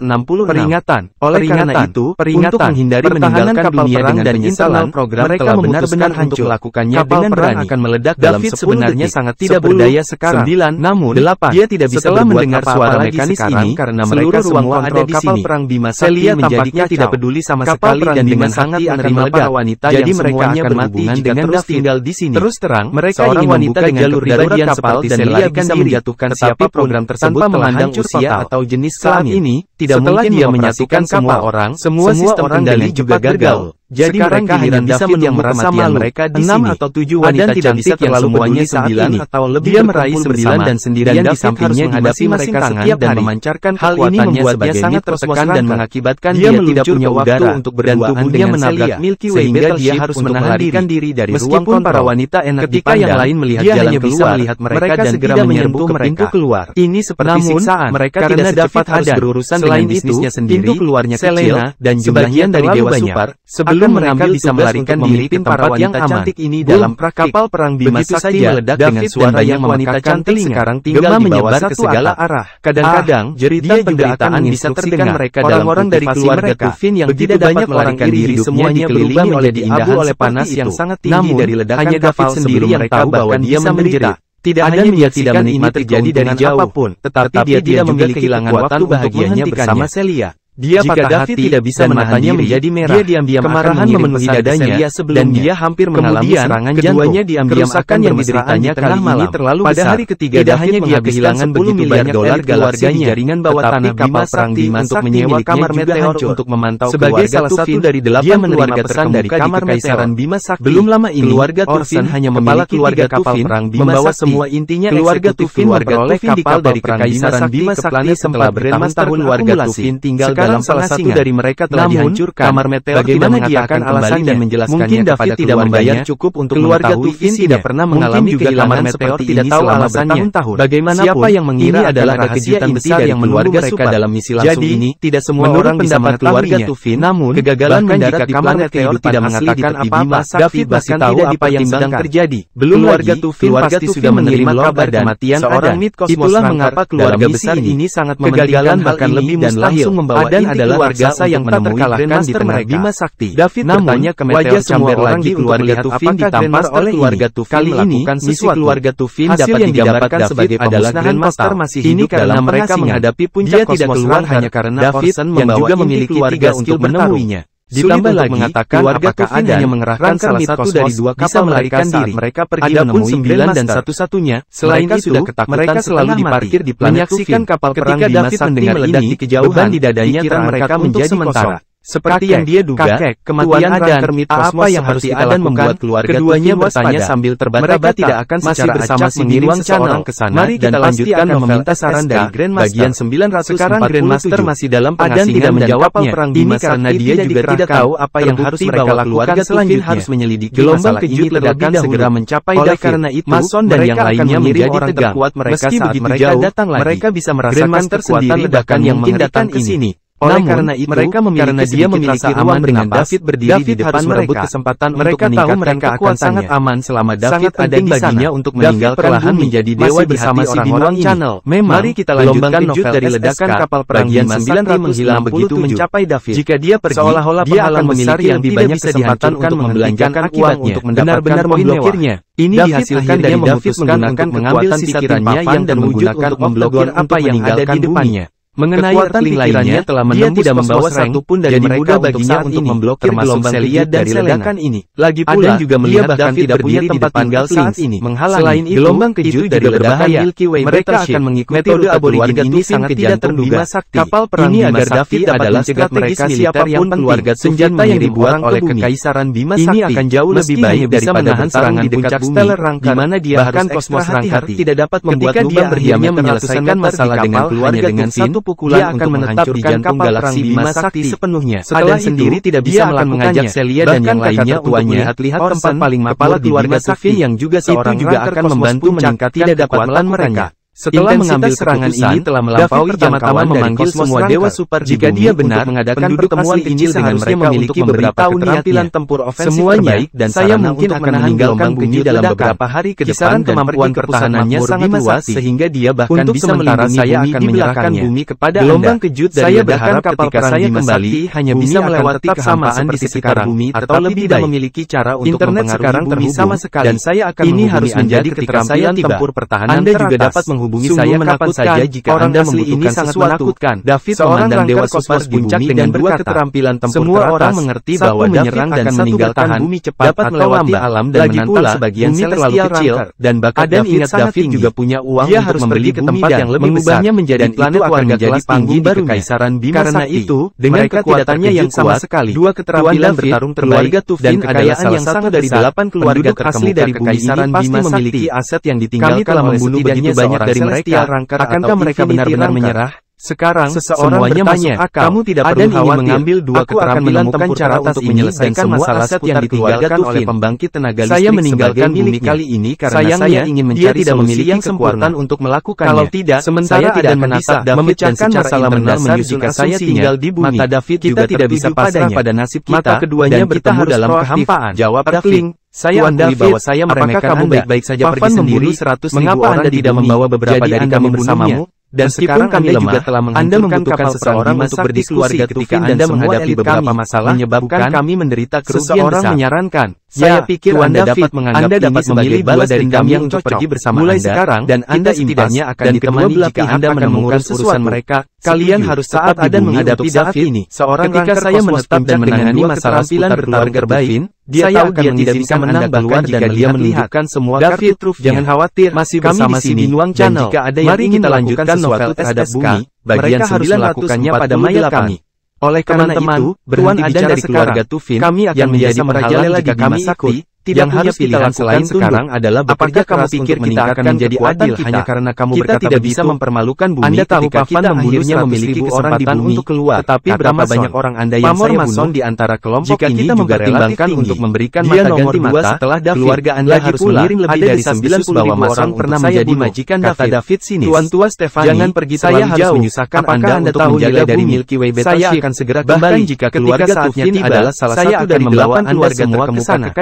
[SPEAKER 1] Peringatan. Oleh karena itu, untuk menghindari meninggalkan dunia dengan penyesalan, program mereka benar-benar hancur melakukannya dengan berani akan meledak dalam 10 sebenarnya detik. Sangat tidak berdaya sekarang. 9, namun 8, dia tidak bisa mendengar suara mekanis ini karena mereka semua ada di sini. Perang Bima Sakti menjadinya tidak peduli sama sekali dan dengan sangat menerima para wanita jadi mereka akan mati jika terus tinggal di sini. Terus terang, mereka ingin wanita dengan jalur darurat kapal dan melarikan diri menjatuhkan siapa program tersebut tanpa memandang usia atau jenis kelamin. Ini tidak mungkin dia menyatukan semua orang, semua sistem kendali juga gagal. Jadi mereka hanya bisa menunggu kematian mereka di sini. 6 atau 7 wanita cantik yang semuanya 9 atau lebih dia meraih 9 dan sendirian di sampingnya menghadapi mereka setiap dan memancarkan kekuatannya sebagai sangat tertekan dan mengakibatkan dia tidak punya waktu untuk berduaan dengan menabrak Milky Way sehingga dia harus menarikan diri dari ruang kontrol. Para wanita enak ketika yang lain melihat jalan keluar, melihat mereka dan segera menyerbu ke pintu keluar. Ini seperti siksaan mereka tidak secepat harus berurusan dengan bisnisnya sendiri. Pintu keluarnya kecil dan sebagian dari Dewa Super sebelum mereka bisa melarikan diri ke tempat yang cantik ini dalam kapal perang Bima Sakti meledak dengan suara yang memekakkan telinga. Sekarang tinggal menyebar ke segala arah. Kadang-kadang jeritan penderitaan bisa terdengar mereka dalam orang dari keluarga Tufin yang tidak dapat melarikan diri semuanya dikelilingi oleh diindahan oleh panas yang sangat tinggi dari ledakan kapal sendiri yang tahu bahwa dia menderita. Tidak hanya dia tidak menikmati terjadi dari apapun, tetapi dia tidak memiliki kehilangan waktu bahagianya bersama Celia. Dia patah hati tidak bisa menahannya menjadi merah. Dia diam-diam kemarahan memenuhi dadanya dan dia hampir mengalami serangan jantung. Keduanya diam-diam akan yang dideritanya kali ini terlalu besar. Pada hari ketiga tidak hanya dia kehilangan $10 miliar keluarganya jaringan bawah tanah kapal perang Bima untuk menyewa kamar meteor untuk memantau sebagai salah satu dari 8 keluarga pesan dari kamar Kekaisaran Bima Sakti. Belum lama ini keluarga Tufin hanya memiliki 3 kapal perang Bima membawa semua intinya keluarga Tufin memperoleh kapal dari Kekaisaran Bima Sakti setelah bertahun-tahun keluarga Tufin tinggal dalam salah satu dari mereka telah dihancurkan. Kamar meteor bagaimana dia akan alasan dan menjelaskannya mungkin David tidak membayar cukup untuk keluarga Tufin tidak pernah mengalami kehilangan meteor tidak tahu alasannya. Bagaimanapun siapa yang mengira adalah kejutan besar yang menunggu mereka dalam misi langsung ini. Tidak semua orang bisa keluarga Tufin. Namun kegagalan mendarat di planet meteor tidak mengatakan apa-apa. David bahkan tahu apa yang sedang terjadi. Belum keluarga Tufin pasti sudah menerima kabar kematian seorang mit kosmos. Itulah mengapa keluarga besar ini sangat mementingkan bahkan lebih mustahil membawa adalah keluarga yang tak terkalahkan di tengah Bima Sakti. David bertanya ke Meteor Chamber lagi keluarga Tufin ditampar oleh keluarga Tufin kali ini. Misi keluarga Tufin dapat digambarkan sebagai adalah Grandmaster masih hidup karena mereka menghadapi puncak kosmos hanya karena David yang juga memiliki 3 untuk menemuinya. Ditambah lagi mengatakan keluarga Tufin hanya mengerahkan salah satu dari 2 kapal melarikan diri. Mereka pergi menemui 9 dan satu-satunya. Selain itu, mereka selalu diparkir di planet Tufin. Kapal perang Bima Sakti meledak di kejauhan di dadanya mereka menjadi kosong. Seperti yang dia duga, kematian Adan, apa yang harus kita lakukan? Keduanya bertanya sambil terbata-bata tidak akan masih bersama mengirim seseorang ke sana. Mari kita lanjutkan meminta saran dari Grandmaster. Bagian 947. Sekarang Grandmaster masih dalam pengasingan menjawabnya. Ini karena dia juga tidak tahu apa yang harus mereka lakukan selanjutnya. Harus menyelidiki gelombang kejut ledakan segera mencapai Oleh karena itu, Mason dan yang lainnya menjadi orang terkuat mereka saat mereka datang lagi. Mereka bisa merasakan kekuatan ledakan yang mengerikan ke sini. Oleh karena itu, karena dia memiliki aman dengan David berdiri di depan mereka, kesempatan mereka tahu mereka akan sangat aman selama David ada di baginya untuk meninggalkan perlahan menjadi dewa bersama si Binwang Channel. Mari kita lanjutkan novel dari ledakan kapal perang Bima 9 menghilang begitu mencapai David. Jika dia pergi, seolah-olah dia akan memiliki yang tidak bisa kesempatan untuk membelanjakan akibatnya untuk benar-benar memblokirnya. Ini dihasilkan dari David menggunakan mengambil pikirannya yang dan menggunakan untuk memblokir apa yang ada di depannya. Mengenai kekuatan lainnya telah menembus tidak membawa satupun dari mereka baginya untuk memblokir gelombang Celia dan ledakan ini. Lagi pula juga melihat David tidak punya tempat tinggal saat ini. Selain itu, gelombang kejut dari ledakan Milky Way mereka akan mengikuti metode aborigin ini sangat tidak terduga. Kapal perang ini agar David adalah strategis militer yang keluarga senjata yang dibuat oleh Kekaisaran Bima Sakti. Ini akan jauh lebih baik bisa menahan serangan di dekat stellar Rangkar, di mana dia bahkan kosmos Rangkar tidak dapat membuat lubang berdiamnya menyelesaikan masalah dengan keluarga dengan satu pukulan akan menetap di jantung galaksi Bima Sakti sepenuhnya. Setelah sendiri tidak bisa akan mengajak Celia dan yang lainnya untuk melihat-lihat tempat paling makmur di Bima Sakti yang juga seorang juga akan membantu meningkatkan kekuatan mereka. Setelah mengambil serangan ini telah melampaui pertama-tama memanggil semua dewa super jika dia benar mengadakan pertemuan ini dengan mereka memiliki beberapa keterampilan tempur ofensif terbaik dan saya mungkin akan meninggalkan bumi dalam beberapa hari ke depan dan kemampuan pertahanannya sangat luas sehingga dia bahkan bisa melindungi saya akan menyerahkan bumi kepada gelombang kejut dan saya berharap ketika saya kembali hanya bisa melewati kehampaan di sekitar bumi atau lebih tidak memiliki cara untuk internet sekarang terhubung dan saya akan ini harus menjadi keterampilan tempur pertahanan Anda juga dapat hubungi saya kapan saja jika Anda membutuhkan sesuatu. David memandang Dewa Super puncak dengan dua keterampilan tempur semua orang mengerti bahwa menyerang dan meninggalkan bumi cepat dapat melewati alam dan menantang sebagian terlalu kecil dan bahkan David David juga punya uang untuk membeli ke tempat yang lebih besar menjadi planet warga kelas tinggi baru Kekaisaran Bima karena itu dengan kekuatannya yang sama sekali dua keterampilan bertarung terbaik dan kekayaan yang satu dari 8 keluarga asli dari Kekaisaran Bima memiliki aset yang ditinggalkan oleh setidaknya banyak dari mereka. Akankah mereka benar-benar menyerah? Sekarang, semuanya masuk akal. Kamu tidak perlu khawatir. Mengambil dua keterampilan tempur cara untuk menyelesaikan masalah aset yang dikeluarkan oleh pembangkit tenaga listrik. Saya meninggalkan bumi kali ini karena saya ingin mencari tidak memiliki kekuatan untuk melakukannya. Kalau tidak, sementara tidak menatap David memecahkan masalah mendasar jika saya tinggal di bumi. Mata David kita tidak bisa pasrah pada nasib kita. Mata keduanya bertemu dalam kehampaan. Jawab David. Saya akui bahwa saya meremehkan kamu baik-baik saja pergi sendiri 100.000 orang tidak membawa beberapa dari kami bersamamu. Dan sekarang kami juga telah membutuhkan seseorang untuk berdiskusi ketika Anda menghadapi beberapa masalah menyebabkan kami menderita kerugian besar. Seseorang menyarankan, saya pikir Anda dapat menganggap Anda memilih dua dari kami untuk pergi bersama mulai Anda, sekarang dan Anda setidaknya akan ditemani jika Anda menemukan urusan mereka. Kalian harus saat ada menghadapi David ini. Ketika saya menetap dan menangani masalah seputar keluarga David, dia tahu dia tidak bisa menang keluar jika dia menunjukkan semua David Truff. Jangan khawatir, masih bersama si Binuang Channel. Jika ada yang ingin melakukan sesuatu terhadap bumi, bagian 9 lakukannya pada mayat kami. Oleh karena itu, Tuan ada dari keluarga Tufin, kami akan menjadi merajalela jika kami ikut. Yang harus kita lakukan sekarang adalah apakah kamu pikir kita akan menjadi adil hanya karena kamu berkata tidak bisa mempermalukan bumi? Anda tahu Pavan membunuhnya memiliki kesempatan untuk keluar, tetapi berapa banyak orang Anda yang saya bunuh di antara kelompok jika kita mempertimbangkan untuk memberikan mata ganti mata setelah keluarga Anda harus mengiring lebih dari 90 bahwa orang pernah menjadi majikan David sinis. Tuan tua Stefani, jangan pergi saya harus menyusahkan Anda untuk menjaga dari Milky Way Battleship. Saya akan segera kembali jika keluarga saatnya tiba. Saya akan membawa Anda semua ke sana.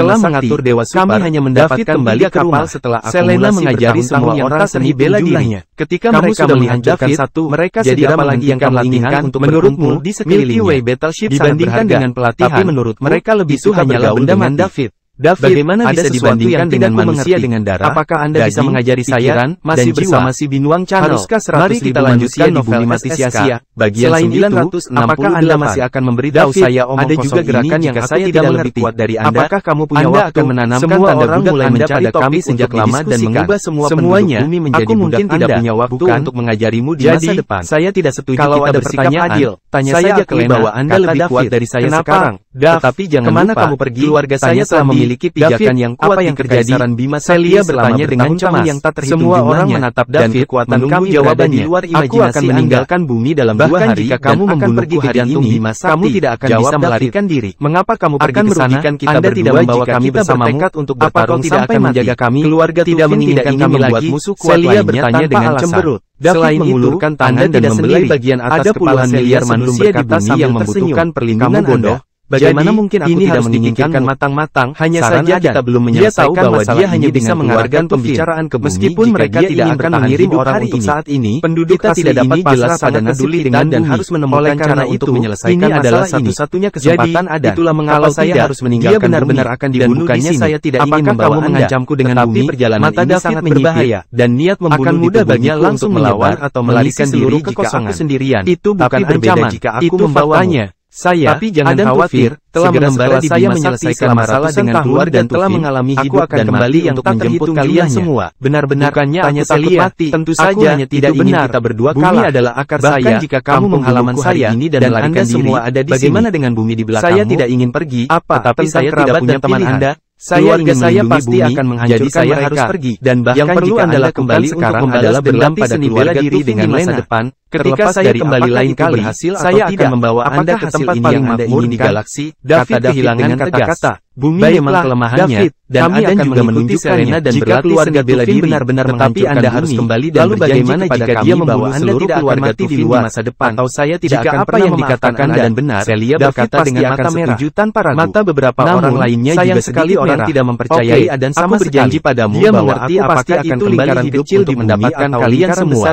[SPEAKER 1] Setelah mengatur Dewa Super, kami hanya mendapatkan kembali kapal setelah Selena mengajari semua orang seni bela dirinya. Ketika mereka menghancurkan satu, mereka segera melanjutkan latihan untuk menurutmu di sekelilingnya. Milky Way Battleship dibandingkan dengan pelatihan, tapi menurut mereka lebih suka bergaul dengan David. Bagaimana bisa dibandingkan dengan manusia dengan darah? Apakah Anda bisa mengajari saya masih bersama si Binuang Channel? Haruskah 100.000 manusia di bumi mati sia-sia? Bagian 960, apakah Anda masih akan memberitahu saya ada juga gerakan yang saya tidak lebih kuat dari Anda? Apakah kamu punya waktu akan menanamkan tanda budak mulai mencari kami sejak lama dan mengubah semuanya bumi menjadi budak? Aku mungkin tidak punya waktu untuk mengajarimu di masa depan. Saya tidak setuju kalau ada bersikap adil. Tanya saja ke Lena bahwa Anda lebih kuat dari saya sekarang. Tetapi jangan lupa, kamu pergi. Keluarga saya telah memiliki pijakan yang kuat yang terjadi. Celia bertanya dengan cemas. Semua orang menatap David dan menunggu jawabannya. Aku akan meninggalkan bumi dalam 2 hari. Jika kamu membunuhku hari ini, kamu tidak akan bisa melarikan diri. Mengapa kamu pergi ke sana? Anda tidak membawa kami bersamamu untuk bertarung sampai menjaga kami. Keluarga tidak menginginkan kami membuat musuh kuat lainnya tanpa alasan. Selain mengulurkan tangan dan membelai bagian atas kepala miliar manusia di bumi yang membutuhkan perlindungan bodoh. Bagaimana mungkin aku tidak menginginkan matang-matang? Hanya saja kita belum menyelesaikan bahwa dia hanya bisa mengeluarkan pembicaraan ke bumi. Meskipun mereka tidak akan mengirim orang untuk saat ini, penduduk kita tidak dapat pasrah pada peduli dengan dan harus menemukan cara untuk menyelesaikan ini adalah satu-satunya kesempatan ada. Itulah mengapa saya harus meninggalkan dia benar-benar akan dibunuhkannya. Saya tidak ingin membawa mengancamku dengan bumi. Perjalanan ini sangat berbahaya dan niat membunuh mudah baginya langsung melawan atau melarikan diri jika aku sendirian. Itu bukan ancaman jika aku membawanya. Tapi jangan khawatir, telah mengembara saya menyelesaikan masalah dengan keluarga dan telah mengalami hidup dan kembali untuk menjemput kalian semua. Benar-benar hanya takut mati. Tentu saja tidak ingin kita berdua kalah. Bumi adalah akar saya. Bahkan jika kamu menghalaman saya ini dan Anda semua ada di sini. Bagaimana dengan bumi di belakangmu? Saya tidak ingin pergi, tetapi saya tidak punya teman Anda. Keluarga saya pasti akan menghancurkan mereka, harus pergi. Dan bahkan yang perlu adalah kembali sekarang adalah dendam pada keluarga diri dengan masa depan. Ketika saya kembali lain kali, saya akan membawa Anda ke tempat paling makmur di galaksi. David kehilangan kata-kata. Bumi memang kelemahannya, dan Anda juga menunjukkannya. Dan jika keluarga bela diri benar-benar menghancurkan Anda harus kembali dan bagaimana jika dia membunuh seluruh keluarga mati di masa depan, atau saya tidak akan apa yang dikatakan dan benar. Celia berkata dengan mata merah. Mata beberapa orang lainnya juga sekali orang tidak mempercayai dan sama berjanji padamu bahwa aku pasti akan kembali hidup untuk mendapatkan kalian semua.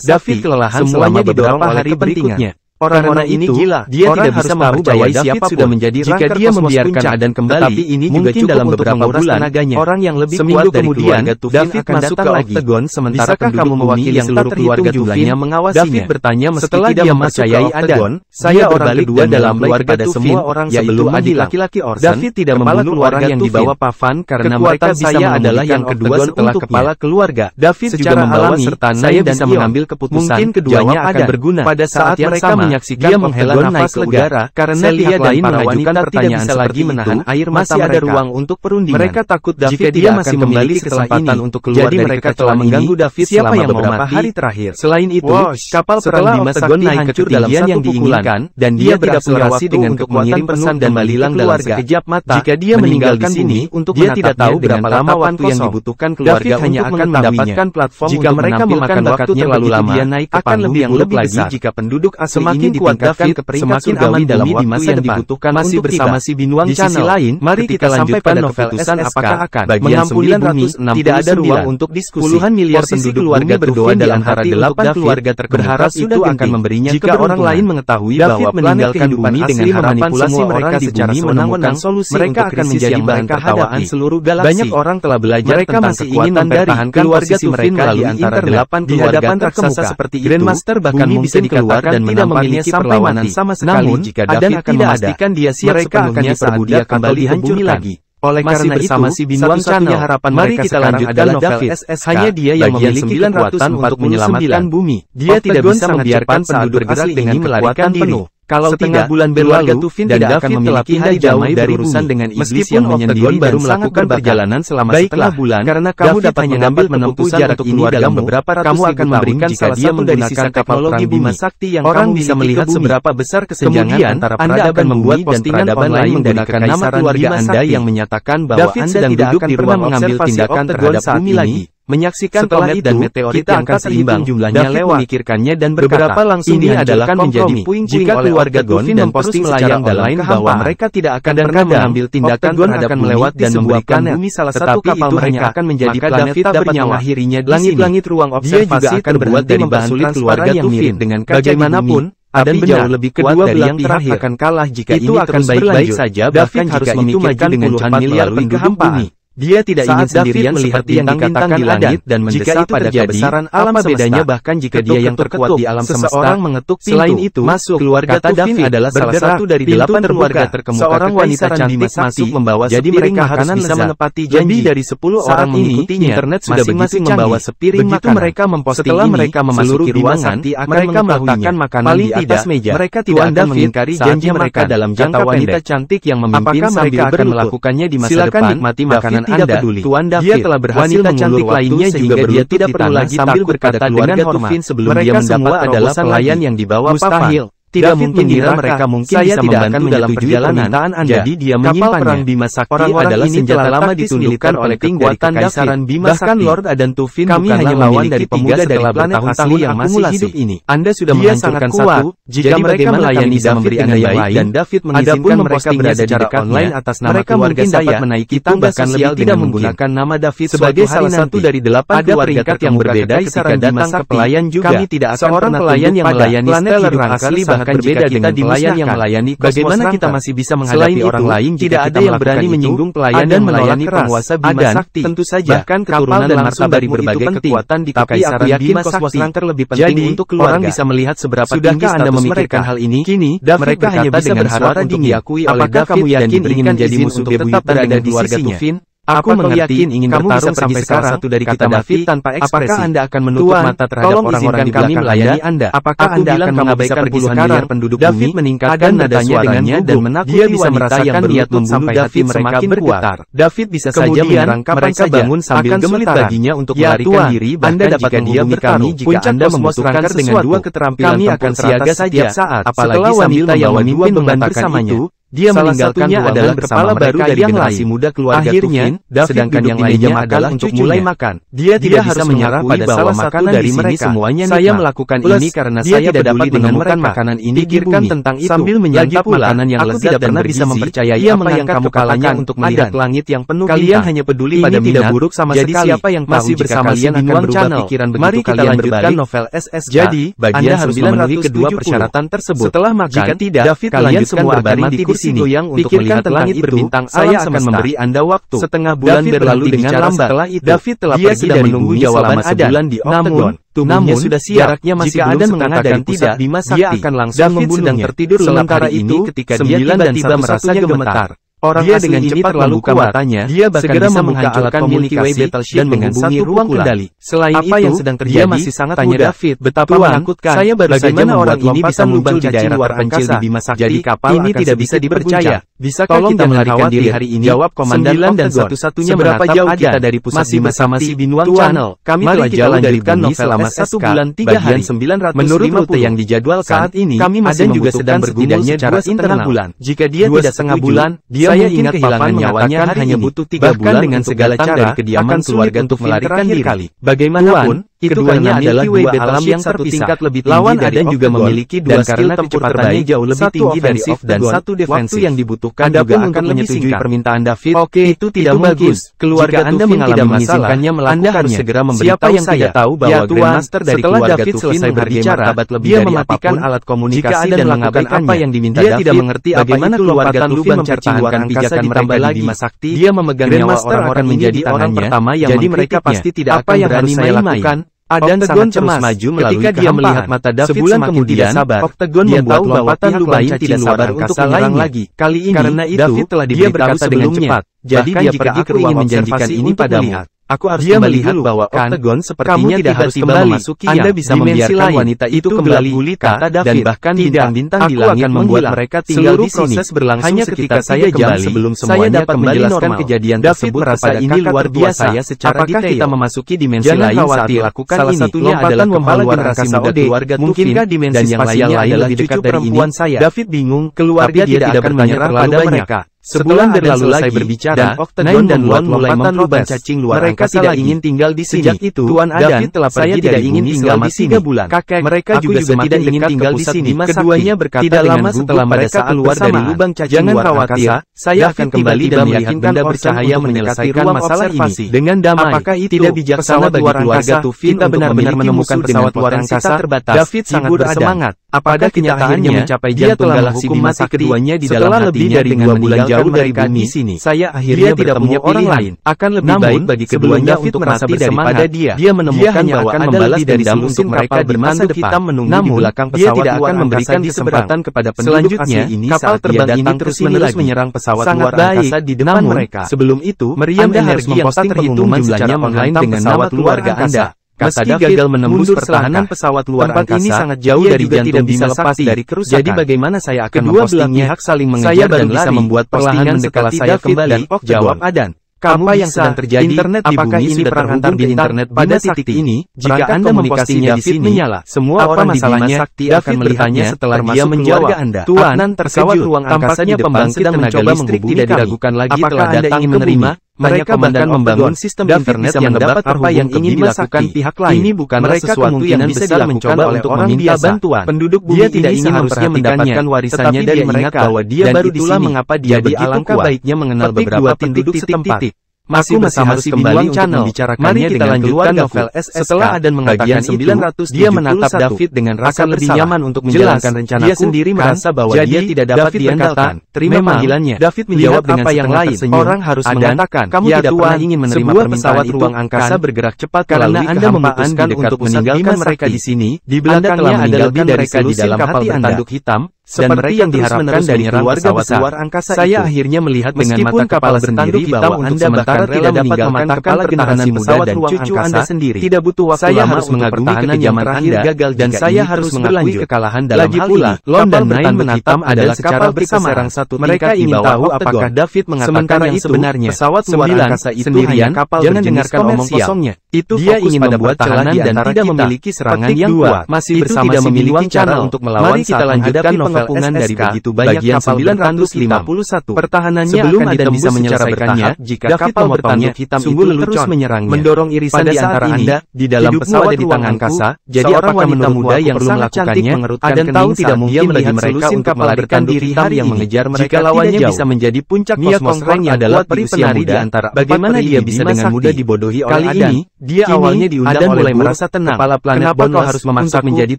[SPEAKER 1] David kelelahan selama beberapa hari berikutnya. Orang-orang ini gila, dia tidak bisa mempercayai siapa sudah menjadi jika dia membiarkan Adan kembali. Tapi ini juga cukup dalam beberapa bulan. Orang yang lebih kuat dari keluarga Tufin akan datang ke Octagon, sementara kamu mewakili seluruh keluarga Tufinnya mengawasinya. David bertanya setelah dia mempercayai Adan, saya orang kedua dalam keluarga Tufin, yaitu adik laki-laki Orson. David tidak membunuh orang yang dibawa Pavan karena mereka saya adalah yang kedua setelah kepala keluarga. David juga membawa serta saya bisa mengambil keputusan. Mungkin keduanya akan berguna pada saat yang sama. Dia menghela nafas lega karena pihak lain mengajukan pertanyaan lagi menahan air mata. Masih ada ruang untuk perundingan. Mereka takut David dia masih kembali kesempatan untuk keluar dari mereka telah mengganggu David selama beberapa hari terakhir. Selain itu, kapal perang Bima Sakti hancur dalam yang diinginkan dan dia berakselerasi dengan untuk mengirim pesan dan menghilang dalam sekejap mata. Jika dia meninggal di sini, untuk dia tidak tahu berapa lama waktu yang dibutuhkan keluarga hanya akan mendapatkan platform jika mereka memakan bakatnya terlalu lama. Dia naik akan lebih lagi jika penduduk asli ini ditingkatkan ke peringkat surgawi dalam waktu yang dibutuhkan masih bersama si Binuang Channel. Di sisi lain, mari kita lanjutkan keputusan apakah akan bagian 969 tidak ada ruang untuk diskusi. Puluhan miliar penduduk keluarga berdoa dalam antara 8 keluarga berharap itu akan memberinya jika orang lain mengetahui bahwa meninggalkan bumi dengan manipulasi mereka secara sewenang-wenang solusi mereka akan menjadi bahan tertawaan seluruh galaksi. Banyak orang telah belajar tentang kekuatan dari keluarga Tufin melalui antara 8 keluarga raksasa seperti itu. Grandmaster bahkan bisa dikatakan dan tidak memiliki perlawanan sama sekali. Namun, jika David akan memastikan dia siap sepenuhnya saat dia kembali hancur lagi. Oleh karena itu, si Binuang Channel harapan mari kita lanjutkan novel SSK. Hanya dia yang memiliki kekuatan untuk menyelamatkan bumi. Dia tidak bisa membiarkan penduduk asli dengan melarikan diri. Kalau setengah bulan berlalu, dan David telah pindah jauh dari urusan dengan iblis yang menyendiri baru melakukan perjalanan selama setengah bulan. Karena kamu dapat mengambil menempuh jarak ini dalam beberapa ratus kamu akan memberikan jika dia menggunakan teknologi Bima Sakti yang orang bisa melihat seberapa besar kesenjangan antara peradaban membuat postingan online menggunakan nama keluarga Anda yang menyatakan bahwa Anda tidak akan pernah mengambil tindakan terhadap bumi lagi. Menyaksikan komet dan meteorit yang angka seimbang jumlahnya lewat memikirkannya dan berkata, ini adalah menjadi puing-puing jika keluarga Gon memposting secara online bahwa mereka tidak akan pernah mengambil tindakan terhadap melewat dan memberikan bumi salah satu kapal mereka akan menjadi planet dapat mengakhirinya di langit-langit ruang observasi akan berbuat dari bahan keluarga Tufin dengan bagaimanapun. Tapi jauh lebih kuat dari yang terakhir akan kalah jika itu akan baik-baik saja. David harus memikirkan puluhan miliar penduduk bumi. Dia tidak ingin sendirian melihat yang dikatakan di langit dan mendesak pada kebesaran alam bedanya bahkan jika dia yang terkuat di alam semesta. Seorang mengetuk pintu. Selain itu, masuk keluarga Tufin adalah salah satu dari 8 keluarga terkemuka. Seorang wanita cantik masuk membawa jadi mereka harus bisa menepati janji dari 10 orang mengikutinya. Internet sudah begitu membawa sepiring makanan. Mereka memposting setelah mereka memasuki ruangan, mereka meletakkan makanan di atas meja. Mereka tidak akan mengingkari janji mereka dalam jangka wanita cantik yang memimpin sambil akan melakukannya di masa depan. Nikmati makanan Anda, Tuan David. Dia telah berhasil cantik lainnya juga dia tidak perlu lagi sambil berkata dengan hormat. Mereka semua adalah pelayan yang dibawa Pavan. Tidak mungkin mengira mereka mungkin bisa membantu dalam perjalanan. Jadi dia menyimpannya. Kapal perang Bima Sakti adalah senjata lama ditundukkan oleh kekuatan Kekaisaran Bima Sakti. Bahkan Lord Adan Tufin kami hanya lawan dari pemuda dari planet-tahun yang masih hidup ini. Anda sudah menghancurkan satu. Jika mereka melayani David dengan baik dan David mengizinkan mereka berada di dekat online atas nama keluarga saya, menaiki tangga sosial tidak menggunakan nama David sebagai salah satu dari 8 keluarga yang berbeda ketika datang ke pelayan juga. Kami tidak akan seorang pelayan yang melayani Stellar asli bahkan berbeda dengan pelayan yang melayani. Bagaimana kita masih bisa menghadapi orang lain jika tidak ada yang berani menyinggung pelayan dan melayani penguasa Bima Sakti? Tentu saja, bahkan keturunan dan langsung dari berbagai kekuatan di Kekaisaran Bima Sakti lebih penting untuk keluarga. Orang bisa melihat seberapa tinggi Anda memikirkan hal ini. Kini, mereka hanya bisa dengan suara dingin diakui oleh David dan diberikan menjadi musuh tetap berada di keluarga Tufin. Aku mengerti, ingin bertarung sampai salah satu dari kita David tanpa ekspresi. Apakah Anda akan menutup mata terhadap orang-orang di kami melayani Anda? Apakah Anda akan mengabaikan puluhan miliar penduduk bumi? David meningkatkan nada suaranya dan menakuti wanita yang berniat membunuh David semakin bergetar. David bisa saja menerangkan mereka bangun sambil gemelit baginya untuk melarikan diri. Anda dapat menghubungi kami jika Anda membutuhkan dengan dua keterampilan tempur siaga setiap saat. Apalagi wanita yang memimpin mengatakan itu. Dia meninggalkan adalah kepala baru dari generasi muda keluarga Tufin, sedangkan yang lainnya adalah untuk mulai makan. Dia tidak harus menyerah pada salah satu dari mereka. Saya melakukan ini karena saya tidak dapat menemukan makanan ini. Pikirkan tentang itu. Sambil menyantap makanan yang lezat dan bisa mempercayai apa yang kamu katakan untuk melihat langit yang penuh bintang. Kalian hanya peduli pada tidak buruk sama sekali. Jadi siapa yang masih bersama kalian akan berubah pikiran begitu kalian lanjutkan novel SSK. Jadi, Anda harus memenuhi kedua persyaratan tersebut. Setelah makan, jika tidak, kalian semua berbaring di kursi goyang untuk melihat langit berbintang. Saya akan memberi Anda waktu setengah bulan berlalu dengan lambat. Setelah itu, David telah pergi dan menunggu jawaban sebulan di Octagon. Namun sudah siap. Jaraknya masih jika Adan mengatakan tidak, dia akan langsung membunuhnya. Sedang tertidur sementara itu, ketika dia tiba-tiba merasa gemetar. Orang dia dengan cepat membuka matanya, dia segera menghancurkan Milky Way Battleship dan menghubungi ruang kendali. Selain apa yang sedang terjadi, dia masih sangat muda. David, betapa menakutkan. Saya baru saja orang ini bisa muncul di daerah terpencil di Bima Sakti. Jadi kapal ini tidak bisa dipercaya. Bisakah kita melarikan diri hari ini? Jawab Komandan dan satu-satunya seberapa jauh kita dari pusat Bima Sakti Binwang Channel. Kami telah jalan dari bumi selama 1 bulan 3 hari. Menurut rute yang dijadwalkan saat ini, kami masih juga sedang bergumul secara internal. Jika dia tidak setengah bulan, dia saya ingat kehilangan nyawanya hanya butuh 3 bulan dengan segala cara dari kediaman keluarga untuk melarikan diri. Bagaimanapun, keduanya adalah dua alam yang satu tingkat lebih tinggi. Lawan Adan juga memiliki dua skill tempur terbaik jauh lebih tinggi dari off dan satu defensif. Waktu yang dibutuhkan juga akan menyetujui permintaan David. Oke, itu tidak bagus. Keluarga Anda tidak mengizinkannya melakukannya. Anda harus segera memberitahu siapa yang tidak tahu bahwa Grandmaster dari keluarga David selesai berbicara, dia mematikan alat komunikasi dan melakukan apa yang diminta David. Dia tidak mengerti bagaimana keluarga Tufin mempertahankan pijakan mereka di Bima Sakti. Dia memegang nyawa orang-orang menjadi orang pertama yang jadi mereka pasti tidak akan berani lakukan. Adan sangat cemas ketika dia melihat mata David. Sebulan kemudian, Octagon membuat lompatan lain tidak sabar untuk menyerang lagi. Kali ini, karena itu, David telah diberitahu dengan cepat. Jadi dia pergi ke ruang menjanjikan ini padamu. Aku harus melihat bahwa Octagon sepertinya tidak harus kembali. Anda bisa membiarkan wanita itu kembali, kata David. Dan bahkan bintang-bintang di langit membuat mereka tinggal di sini. Hanya ketika saya kembali, sebelum saya dapat menjelaskan kejadian tersebut merasa ini luar biasa. Apakah kita memasuki dimensi lain saat lakukan salah satunya adalah kepala generasi muda keluarga Mungkinkah dimensi spasial lain lebih dekat dari perempuan saya? David bingung, keluarga dia tidak akan menyerah pada mereka. Sebulan berlalu selesai berbicara, Octagon dan Luan mulai memprotes. Mereka tidak ingin tinggal di sini. Sejak itu, Tuan Adan, saya tidak ingin tinggal di 3 bulan. Kakek, mereka juga tidak ingin tinggal di sini. Keduanya berkata tidak lama setelah mereka keluar dari lubang cacing. Jangan khawatir, saya akan kembali dan meyakinkan benda bercahaya menyelesaikan masalah ini dengan damai. Apakah itu tidak bijaksana bagi keluarga Tufin untuk benar-benar menemukan pesawat luar angkasa terbatas? David sangat bersemangat. Pada kenyataannya, dia telah menghukum mati keduanya di dalam hatinya dengan 2 bulan jauh dari bumi sini. Saya akhirnya tidak punya orang lain. Akan lebih baik bagi keduanya untuk merasa daripada dia. Dia menemukan bahwa akan membalas dendam untuk mereka di masa depan. Namun, dia tidak akan memberikan kesempatan kepada penduduk asli ini kapal terbang ini terus-menerus menyerang pesawat luar angkasa di depan mereka. Sebelum itu, Meriam Energi yang tak terhitung jumlahnya online dengan nama keluarga Anda. Meski gagal menembus pertahanan pesawat luar angkasa, ini sangat jauh dari jantung bisa lepas dari kerusakan. Jadi bagaimana saya akan mempostingnya? Pihak saling mengejar dan bisa membuat postingan setelah saya kembali. Jawab Adan. Apa yang sedang terjadi? Internet di bumi sudah terhubung di internet pada titik ini. Jika Anda mempostingnya di sini, semua orang di Bima Sakti akan melihatnya setelah dia menjawab Anda. Tuan, pesawat ruang angkasanya pembangkit sedang mencoba menghubungi tidak diragukan lagi telah datang menerima. Mereka bahkan membangun sistem internet yang dapat apa yang ingin dilakukan pihak lain. Ini bukanlah sesuatu yang bisa dilakukan oleh orang meminta bantuan. Penduduk bumi tidak ingin seharusnya mendapatkan warisannya dari mereka bahwa dia baru di sini. Mengapa dia begitu alangkah baiknya mengenal beberapa penduduk setempat. Masih bersama si Binwang Channel. Mari kita lanjutkan novel SSK. Setelah Adan mengatakan 900, dia menatap David dengan rasa lebih nyaman untuk menjalankan rencanaku. Dia sendiri merasa bahwa dia tidak dapat diandalkan. Terima panggilannya. David menjawab dengan yang lain. Orang harus mengatakan, kamu tidak pernah ingin menerima pesawat ruang angkasa bergerak cepat karena Anda memutuskan untuk meninggalkan mereka di sini. Di belakangnya ada lebih dari mereka di dalam hati Anda. Tanduk hitam. Seperti yang diharapkan dari keluarga besar luar angkasa saya akhirnya melihat dengan mata kepala sendiri bahwa Anda bahkan tidak dapat mematahkan pertahanan pesawat dan cucu Anda sendiri. Tidak butuh waktu saya harus mengagumi kekejaman Anda gagal dan saya harus mengakui kekalahan dalam hal ini. London Nine menatap adalah secara bersamaan. Mereka ingin tahu apakah David mengatakan yang sebenarnya. Pesawat luar angkasa itu sendirian, jangan dengarkan omong kosongnya. Itu dia ingin membuat pertahanan dan tidak memiliki serangan yang kuat. Masih bersama tidak memiliki cara untuk melawan. Mari kita lanjutkan pengepungan dari begitu banyak kapal 951. Pertahanannya akan tidak bisa menyelesaikannya jika kapal bertanduk hitam itu terus menyerangnya. Mendorong irisan di antara Anda di dalam pesawat di tangan angkasa. Jadi apakah wanita muda yang belum melakukannya? Dan tahu tidak mungkin bagi mereka untuk melarikan diri hari yang mengejar mereka lawannya bisa menjadi puncak kosmos rank yang adalah peri penari di antara. Bagaimana dia bisa dengan mudah dibodohi oleh Adan? Dia awalnya diundang oleh merasa tenang. Kepala planet Bonus harus memaksa menjadi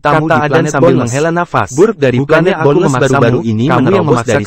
[SPEAKER 1] tamu di planet sambil menghela nafas. Buruk dari planet Bonus baru-baru ini kamu yang memaksa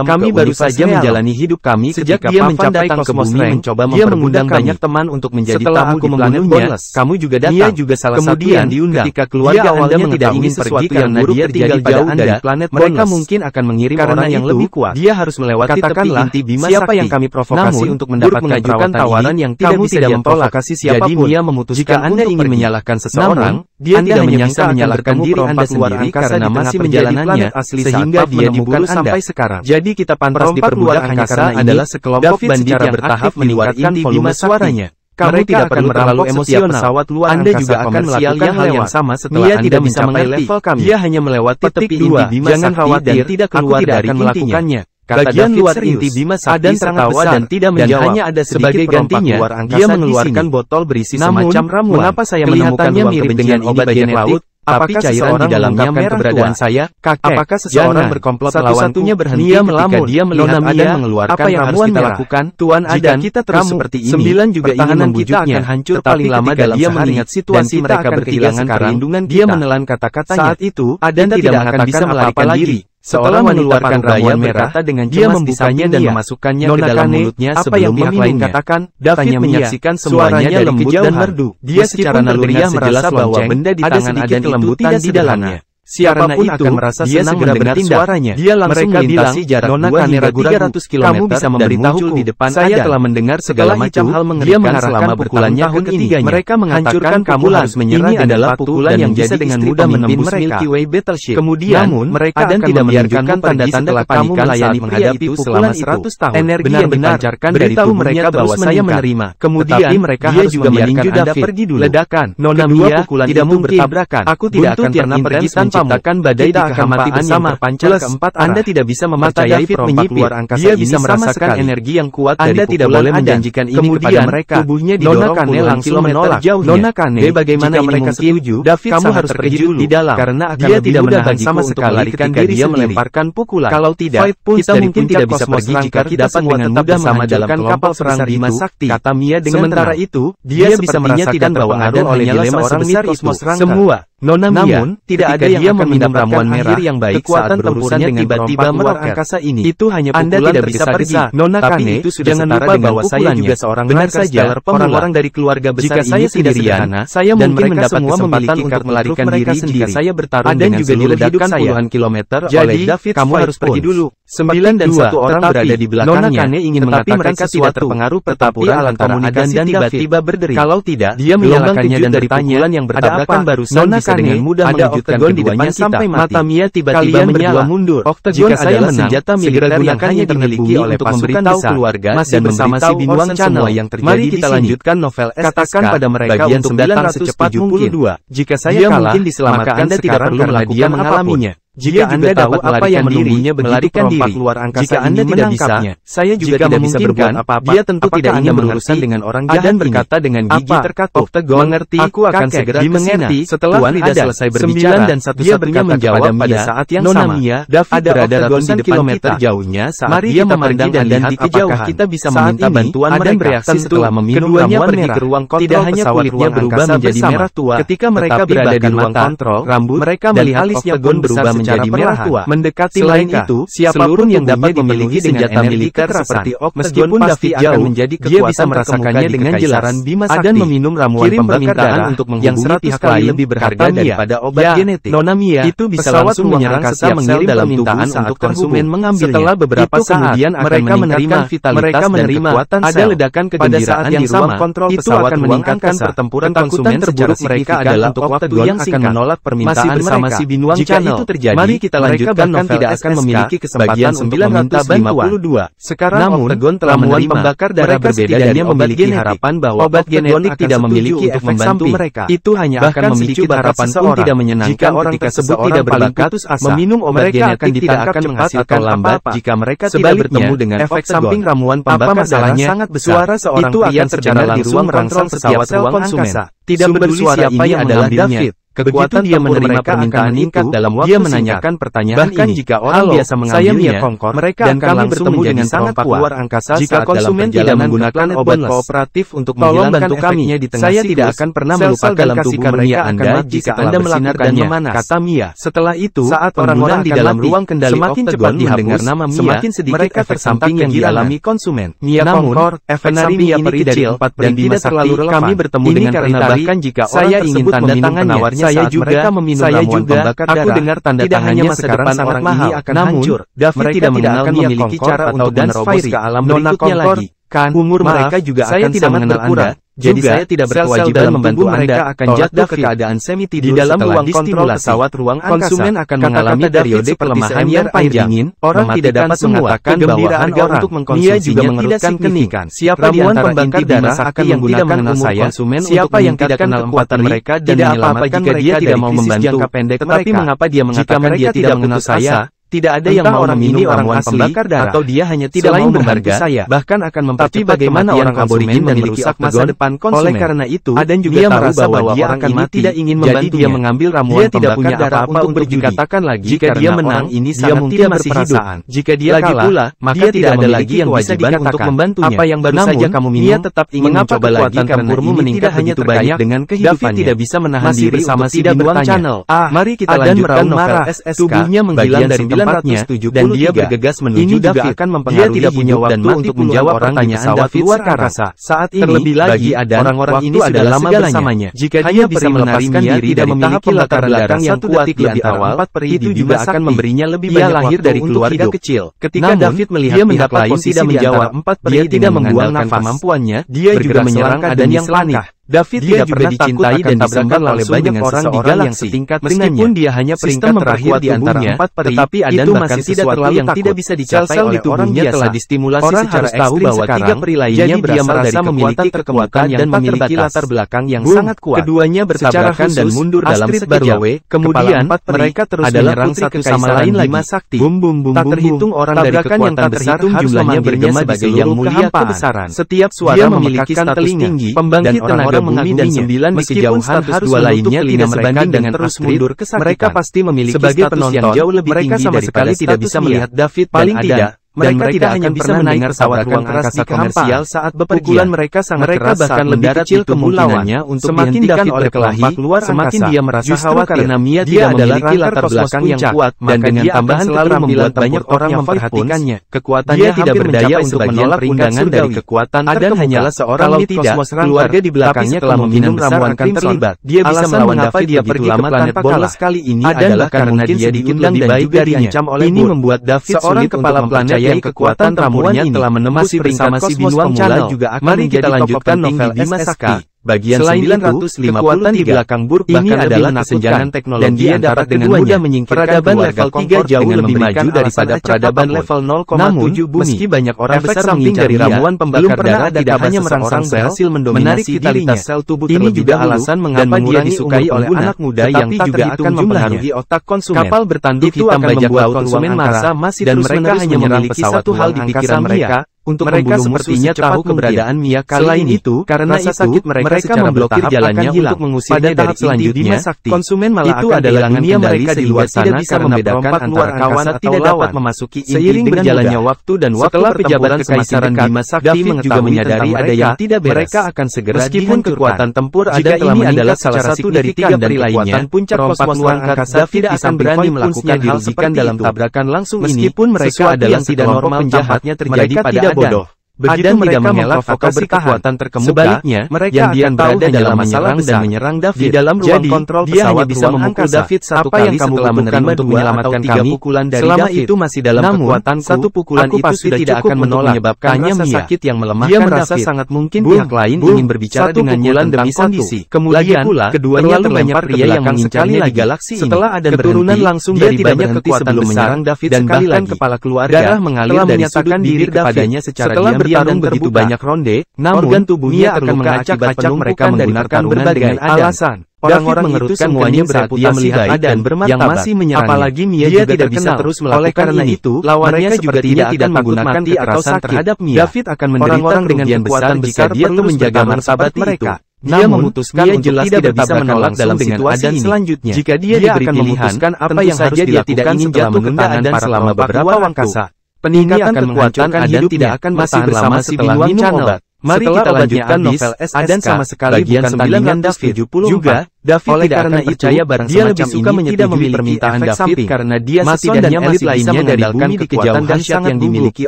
[SPEAKER 1] kami baru saja menjalani hidup kami sejak dia mencapai kosmos rank. Dia mengundang banyak teman untuk menjadi tamu di planet Bonus. Kamu juga datang. Dia juga salah satu yang diundang. Ketika keluarga Anda tidak ingin pergi karena dia tinggal jauh dari planet Bonus, mereka mungkin akan mengirim orang yang lebih kuat. Dia harus melewati tepi inti Bima Sakti. Siapa yang kami provokasi untuk mendapatkan tawaran yang tidak memprovokasi siapapun. Jadi Mia memutuskan jika Anda ingin menyalahkan seseorang, dia tidak menyangka menyalahkan diri Anda sendiri karena masih perjalanannya sehingga dia diburu sampai sekarang. Jadi kita pantas diperbudak hanya karena adalah sekelompok bandit yang bertahap meningkatkan volume suaranya. Kamu tidak perlu terlalu emosional. Pesawat luar Anda juga akan melakukan hal yang sama setelah Anda tidak mencapai level kami. Dia hanya melewati tepi inti Bima Sakti dan tidak keluar dari intinya. Bagian luar inti Bima Sakti tertawa dan tidak menjawab. Hanya ada sebagai gantinya, dia mengeluarkan botol berisi semacam ramuan. Mengapa saya menemukannya mirip dengan obat genetik? Apakah cairan di dalamnya merah keberadaan saya? Kakek, apakah seseorang berkomplot melawanku? Berhenti ketika dia melihat Adan mengeluarkan apa yang harus kita lakukan? Tuan Adan, kita terus seperti ini. 9 juga ingin membujuknya. Akan hancur paling lama dalam dia mengingat situasi mereka berkehilangan perlindungan. Dia menelan kata-katanya. Saat itu, Adan tidak akan bisa melarikan diri. Setelah mengeluarkan ramuan merah, dengan dia membukanya dan memasukkannya ke dalam mulutnya sebelum pihak lain katakan, David menyaksikan semuanya lembut dan merdu. Dia secara naluriah merasa bahwa benda di tangan Adan itu tidak di dalamnya. Siapapun akan merasa senang mendengar suaranya. Dia langsung melintasi jarak 2 hingga 300 km kamu bisa memberitahuku di depan saya telah mendengar segala macam hal mengerikan selama pukulannya ketiganya. Mereka menghancurkan kamu harus menyerah. Ini adalah pukulan yang bisa dengan mudah menembus Milky Way Battleship. Kemudian mereka akan tidak menunjukkan tanda-tanda kepanikan saat menghadapi pukulan 100 tahun. Energi yang dipancarkan dari tubuhnya bahwa saya menerima. Kemudian mereka harus membiarkan Anda pergi dulu. Ledakan. Nona Mia, tidak mungkin bertabrakan. Aku tidak akan pernah pergi tanpa menciptakan badai di kehamati bersama. Keempat, Anda tidak bisa mempercayai perompak luar angkasa. Dia bisa merasakan energi yang kuat dari Anda tidak boleh menjanjikan ini kepada mereka. Tubuhnya didorong puluhan kilometer jauhnya. Nona Kane, bagaimana mereka setuju? David, kamu harus pergi dulu di dalam karena dia tidak menahan sama sekali ketika dia melemparkan pukulan. Kalau tidak, kita mungkin tidak bisa pergi jika kita dapat dengan mudah menghancurkan kapal perang Bima Sakti. Kata Mia dengan sementara itu, dia bisa merasakan bahwa ada hanyalah seorang mitos semua. Nona Mia, tidak ada yang meminta ramuan merah yang baik saat berurusan dengan tiba-tiba luar angkasa ini. Itu hanya pukulan. Anda tidak bisa pergi. Nona Kane, itu sudah jangan lupa bahwa saya juga seorang benar saja orang-orang dari keluarga besar ini sendirian. Saya mungkin mendapat kesempatan untuk melarikan diri jika saya bertarung dengan seluruh hidup saya puluhan kilometer. Jadi, David, kamu harus pergi dulu. 9 dan 1 orang berada di belakangnya. Nona Kane ingin mengatakan sesuatu terpengaruh pertempuran antara Adan dan tiba-tiba berderi. Kalau tidak, dia menyalakannya dan bertanya yang bertabrakan barusan dengan mudah mengejutkan keduanya sampai mata Mia tiba-tiba menyala mundur. Jika saya menang, senjata militer yang hanya dimiliki oleh pasukan keluarga masih bersama si Binwang Channel yang terjadi. Mari kita lanjutkan novel SSK. Katakan pada mereka untuk datang secepat mungkin. Jika saya kalah, maka Anda tidak perlu melakukan apapun. Jika Anda dapat apa yang menunggunya melarikan diri, jika Anda tidak bisa, saya juga tidak bisa berbuat apa-apa. Dia tentu tidak ingin berurusan dengan orang jahat. Adan berkata dengan gigi terkatup. Mengerti, aku akan segera mengerti. Setelah Frida selesai berbicara, dan satu-satunya menjawab pada saat yang sama. David berada ratusan kilometer jauhnya saat dia memandang Adan di kejauhan. Kita bisa meminta bantuan mereka. Adan bereaksi setelah meminum ramuan merah. Tidak hanya kulitnya berubah menjadi merah tua. Ketika mereka berada di ruang kontrol, rambut mereka melihat Octagon berubah menjadi menjadi merah tua, mendekati mereka. Itu, siapapun yang dapat memiliki senjata militer seperti meskipun David jauh menjadi kekuatan, dia bisa merasakannya dengan jelas. Adan meminum ramuan pembakar darah untuk menghubungi pihak lain lebih berharga daripada obat genetik. Nona Mia itu bisa langsung menyerang serta mengirim dalam permintaan untuk konsumen mengambilnya. Setelah beberapa saat, mereka menerima vitalitas dan kekuatan sel. Ada ledakan kegembiraan di ruang kontrol pesawat, akan meningkatkan pertempuran konsumen. Terburuk mereka adalah untuk waktu yang akan menolak permintaan bersama si Binuang Channel. Itu terjadi, mari kita lanjutkan novel tidak akan memiliki kesempatan untuk meminta bantuan. Sekarang Octagon telah menerima pembakar darah berbeda dari memiliki harapan bahwa obat genetik tidak memiliki efek samping. Itu hanya akan memicu harapan pun tidak menyenangkan jika orang tersebut tidak berbakat meminum obat genetik tidak akan menghasilkan lambat jika mereka tidak bertemu dengan efek samping ramuan pembakar darah sangat besar. Suara seorang pria secara langsung merangsang setiap ruang angkasa. Tidak peduli siapa yang adalah David. Kekuatan dia menerima permintaan itu, dalam waktu dia menanyakan pertanyaan bahkan jika orang biasa mengambilnya, mereka dan akan langsung bertemu dengan sangat luar angkasa. Jika konsumen tidak menggunakan obat kooperatif untuk menghilangkan efeknya di tengah siklus, saya tidak akan pernah melupakan dalam tubuh Mia Anda jika Anda melakukannya, kata Mia. Setelah itu, saat orang-orang di dalam ruang kendali semakin cepat mendengar nama Mia, semakin sedikit efek samping yang dialami konsumen. Mia Concord, efek samping ini kecil dan tidak terlalu relevan. Kami bertemu dengan karena bahkan jika orang tersebut meminum penawarnya saya juga meminum ramuan pembakar darah. Aku dengar tanda tangannya sekarang sangat mahal. Namun, David tidak mengenal memiliki cara untuk menerobos ke alam berikutnya lagi. Kan, umur mereka juga akan tidak mengenal Anda. Jadi saya tidak berkewajiban membantu Anda akan jatuh ke keadaan semi-tidur di dalam ruang kontrol pesawat ruang angkasa. Konsumen akan mengalami periode pelemahan yang panjang. Orang tidak dapat mengatakan bahwa harga untuk mengkonsumsinya tidak signifikan. Siapa di antara pembakar darah akan menggunakan umur konsumen siapa yang tidak kenal kekuatan mereka dan menyelamatkan jika dia tidak mau membantu. Tetapi mengapa dia mengatakan dia tidak mengenal saya? Tidak ada yang mau meminum ramuan pembakar darah, atau dia hanya tidak mau membantu saya, bahkan akan mempercepat bagaimana orang aborigin dan merusak masa depan konsumen. Oleh karena itu, Adan juga dia merasa bahwa dia akan mati, tidak ingin membantu dia mengambil ramuan pembakar darah untuk berjudi. Dikatakan lagi, jika dia menang, ini sangat tidak berperasaan. Jika dia kalah, maka tidak ada lagi yang kewajiban untuk membantunya. Apa yang baru saja kamu minum, dia tetap ingin mencoba lagi karena ini tidak hanya terkait dengan kehidupannya. David tidak bisa menahan diri bersama si Binuang Channel. Mari kita lanjutkan novel SSK. Tubuhnya menghilang dari tempatnya, dan dia bergegas menuju David. Akan mempengaruhi dia tidak punya waktu untuk menjawab pertanyaan David luar angkasa. Saat ini, terlebih lagi orang-orang ini adalah segalanya. Jika dia bisa melepaskan diri dari tahap latar belakang yang kuat di awal, itu juga akan memberinya lebih banyak lahir dari keluarga kecil. Ketika David melihat dia mendapat posisi menjawab dia tidak mengandalkan kemampuannya, dia juga menyerang Adan yang panik. David tidak pernah dicintai dan disempat oleh banyak orang di galaksi setingkat meskipun dia hanya peringkat terakhir di antara 4 peri, tetapi Adan bahkan tidak terlalu yang tidak bisa dicapai oleh orang biasa. Telah distimulasi secara ekstrim bahwa 3 peri lainnya berasal dari memiliki kekuatan dan memiliki latar belakang yang sangat kuat. Keduanya bertabrakan dan mundur dalam sekejap. Kemudian mereka terus menyerang satu sama lain lagi. Tak terhitung orang dari kekuatan besar jumlahnya bergema sebagai yang mulia kebesaran. Setiap suara memiliki status tinggi, pembangkit tenaga bumi dan 9 di kejauhan harus dua lainnya tidak sebanding dengan terus mundur kesakitan. Mereka pasti memiliki status yang jauh lebih tinggi. Mereka sama sekali tidak bisa melihat David paling tidak. Mereka tidak akan bisa mendengar tabrakan keras di komersial saat bepergian. Mereka sangat keras bahkan lebih kecil kemungkinannya untuk dihentikan oleh kelompok luar semakin dia merasa khawatir karena Mia tidak memiliki latar belakang yang kuat dan dengan tambahan selalu membuat banyak orang memperhatikannya. Kekuatannya tidak berdaya untuk menolak undangan dari kekuatan Adan hanyalah seorang tidak keluarga di belakangnya telah meminum ramuan akan terlibat. Dia bisa melawan David dia pergi ke planet bola kali ini adalah karena dia diundang dan juga diancam oleh ini membuat David seorang kepala planet yang kekuatan ramuan ini telah menembus bersama si Binuang Channel juga akan menjadi lanjutkan novel SSK. Bagian selain 953 kekuatan di belakang Burg ini adalah kesenjangan teknologi dan dia dapat dengan mudah menyingkirkan peradaban level 3 jauh lebih maju daripada peradaban level 0,7 bumi. Meski banyak orang besar samping dari ramuan pembakar darah tidak hanya merangsang berhasil mendominasi vitalitas sel tubuh ini juga alasan mengapa dia disukai oleh anak muda yang tak juga akan mempengaruhi otak konsumen. Kapal bertanduk hitam bajak laut konsumen masa masih dan mereka hanya memiliki satu hal di pikiran mereka, untuk mereka sepertinya tahu keberadaan Mia kali Selain ini. Itu, karena rasa sakit mereka memblokir jalannya untuk mengusirnya dari selanjutnya. Konsumen malah itu adalah dunia mereka di luar sana bisa membedakan antara kawan atau lawan. Memasuki seiring berjalannya waktu dan setelah pejabat kekaisaran Bima Sakti juga menyadari ada yang tidak beres. Mereka akan segera meskipun kekuatan tempur ada telah adalah salah satu dari 3 peri lainnya. Puncak kosmos luar angkasa tidak akan berani melakukan hal seperti dalam tabrakan langsung ini. Meskipun mereka adalah tidak normal penjahatnya terjadi pada Adan. Begitu mereka mengelak atau berkekuatan terkemuka, sebaliknya, mereka akan berada dalam masalah dan menyerang David. Di dalam ruang kontrol pesawat, dia hanya bisa memukul David satu kali setelah menerima untuk menyelamatkan kami. Pukulan dari selama David. Itu masih dalam kekuatanku, satu pukulan itu sudah tidak akan menolak menyebabkannya rasa sakit yang melemahkan Dia merasa David. Sangat mungkin pihak lain ingin berbicara dengannya tentang kondisi. Kemudian pula, keduanya terlempar pria yang mengincarnya di galaksi ini. Setelah Adan keturunan langsung dari banyak kekuatan menyerang David dan bahkan kepala keluarga darah mengalir dari sudut bibir kepadanya secara diam. Bertarung begitu banyak ronde, namun organ tubuhnya akan mengacak-acak mereka menggunakan berbagai alasan. Orang-orang mengerutkan semuanya saat dia melihat Adan yang masih menyerangnya. Apalagi Mia juga tidak bisa terus melakukan karena itu, lawannya juga tidak menggunakan kekerasan terhadap Mia. David akan menderita kerugian besar jika dia perlu menjaga martabat mereka. Dia memutuskan untuk tidak bisa menolak dalam situasi ini. Selanjutnya, jika dia diberi pilihan, apa yang harus dilakukan setelah menunda Adan selama beberapa waktu. Peningkatan kekuatan Adan tidak akan masih bersama setelah minum obat. Mari kita lanjutkan novel Adan sama sekali bukan tandingan David. Juga, David tidak akan percaya barang dia lebih suka menyetujui permintaan David karena dia setidaknya masih bisa mengandalkan kekejauhan dahsyat yang dimiliki